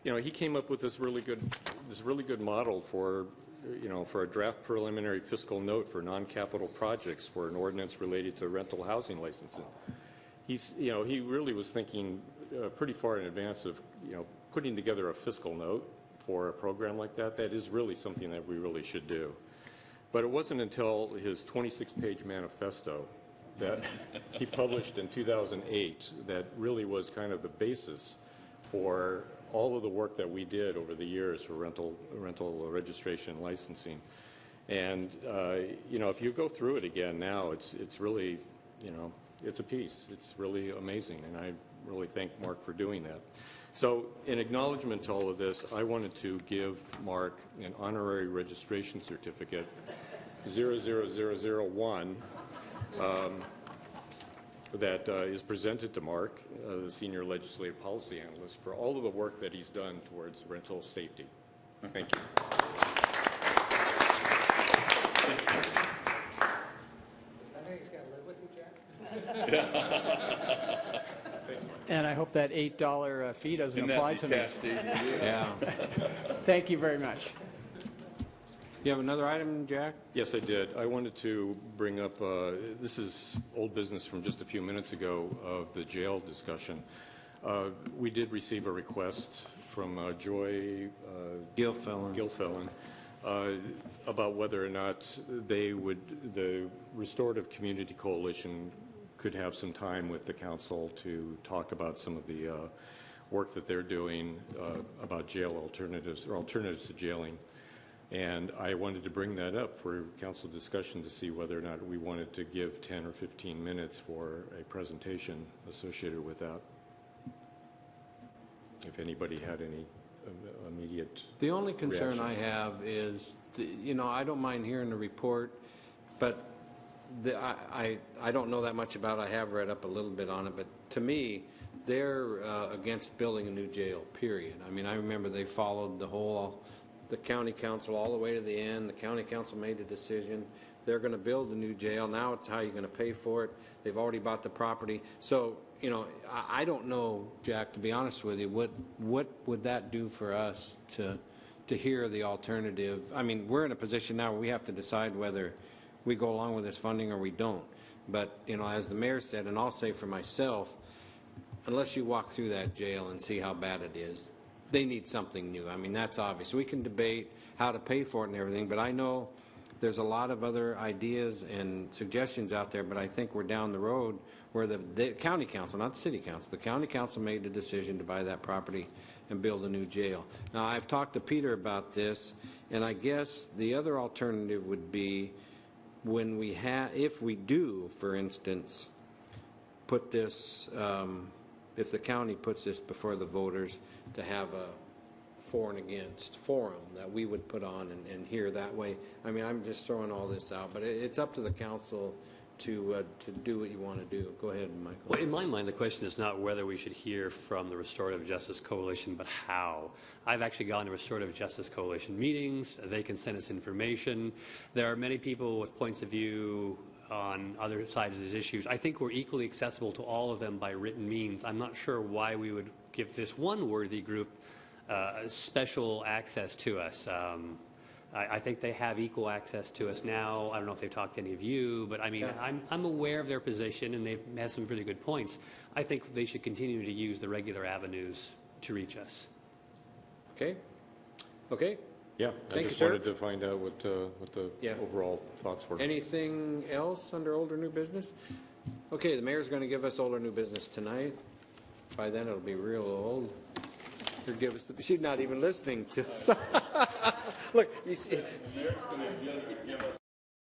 you know, he came up with this really good model for, you know, for a draft preliminary fiscal note for non-capital projects for an ordinance related to rental housing licensing. You know, he really was thinking pretty far in advance of, you know, putting together a fiscal note for a program like that. That is really something that we really should do. But it wasn't until his 26-page manifesto that he published in 2008 that really was kind of the basis for all of the work that we did over the years for rental registration and licensing. And, you know, if you go through it again now, it's really, you know, it's a piece. It's really amazing, and I really thank Mark for doing that. So in acknowledgement to all of this, I wanted to give Mark an honorary registration certificate, 00001, that is presented to Mark, the Senior Legislative Policy Analyst, for all of the work that he's done towards rental safety. Thank you. I think he's got to live with you, Jack. And I hope that $8 fee doesn't apply to me. Yeah. Thank you very much. You have another item, Jack? Yes, I did. I wanted to bring up, this is old business from just a few minutes ago of the jail discussion. We did receive a request from Joy Gilfillan about whether or not the Restorative Community Coalition could have some time with the council to talk about some of the work that they're doing about jail alternatives, or alternatives to jailing. And I wanted to bring that up for council discussion to see whether or not we wanted to give 10 or 15 minutes for a presentation associated with that. If anybody had any immediate The only concern reactions. I have is, you know, I don't mind hearing the report, but I don't know that much about it. I have read up a little bit on it, but to me, they're against building a new jail, period. I mean, I remember they followed the county council all the way to the end. The county council made the decision. They're going to build a new jail. Now it's how you're going to pay for it. They've already bought the property. So, you know, I don't know, Jack, to be honest with you, what would that do for us to hear the alternative? I mean, we're in a position now where we have to decide whether we go along with this funding or we don't. But, you know, as the mayor said, and I'll say for myself, unless you walk through that jail and see how bad it is, they need something new. I mean, that's obvious. We can debate how to pay for it and everything, but I know there's a lot of other ideas and suggestions out there, but I think we're down the road where the county council, not the city council, the county council made the decision to buy that property and build a new jail. Now, I've talked to Peter about this, and I guess the other alternative would be when if we do, for instance, put this, if the county puts this before the voters, to have a for and against forum that we would put on and hear that way. I mean, I'm just throwing all this out, but it's up to the council to do what you want to do. Go ahead, Michael. Well, in my mind, the question is not whether we should hear from the Restorative Justice Coalition, but how. I've actually gone to Restorative Justice Coalition meetings. They can send us information. There are many people with points of view on other sides of these issues. I think we're equally accessible to all of them by written means. I'm not sure why we would give this one worthy group special access to us. I think they have equal access to us now. I don't know if they've talked to any of you, but I mean, I'm aware of their position, and they've had some really good points. I think they should continue to use the regular avenues to reach us. Okay. Okay. Yeah, I just wanted to find out what the overall thoughts were. Anything else under old or new business? Okay, the mayor's going to give us old or new business tonight. By then, it'll be real old. He'll give us she's not even listening to us. Look, you see.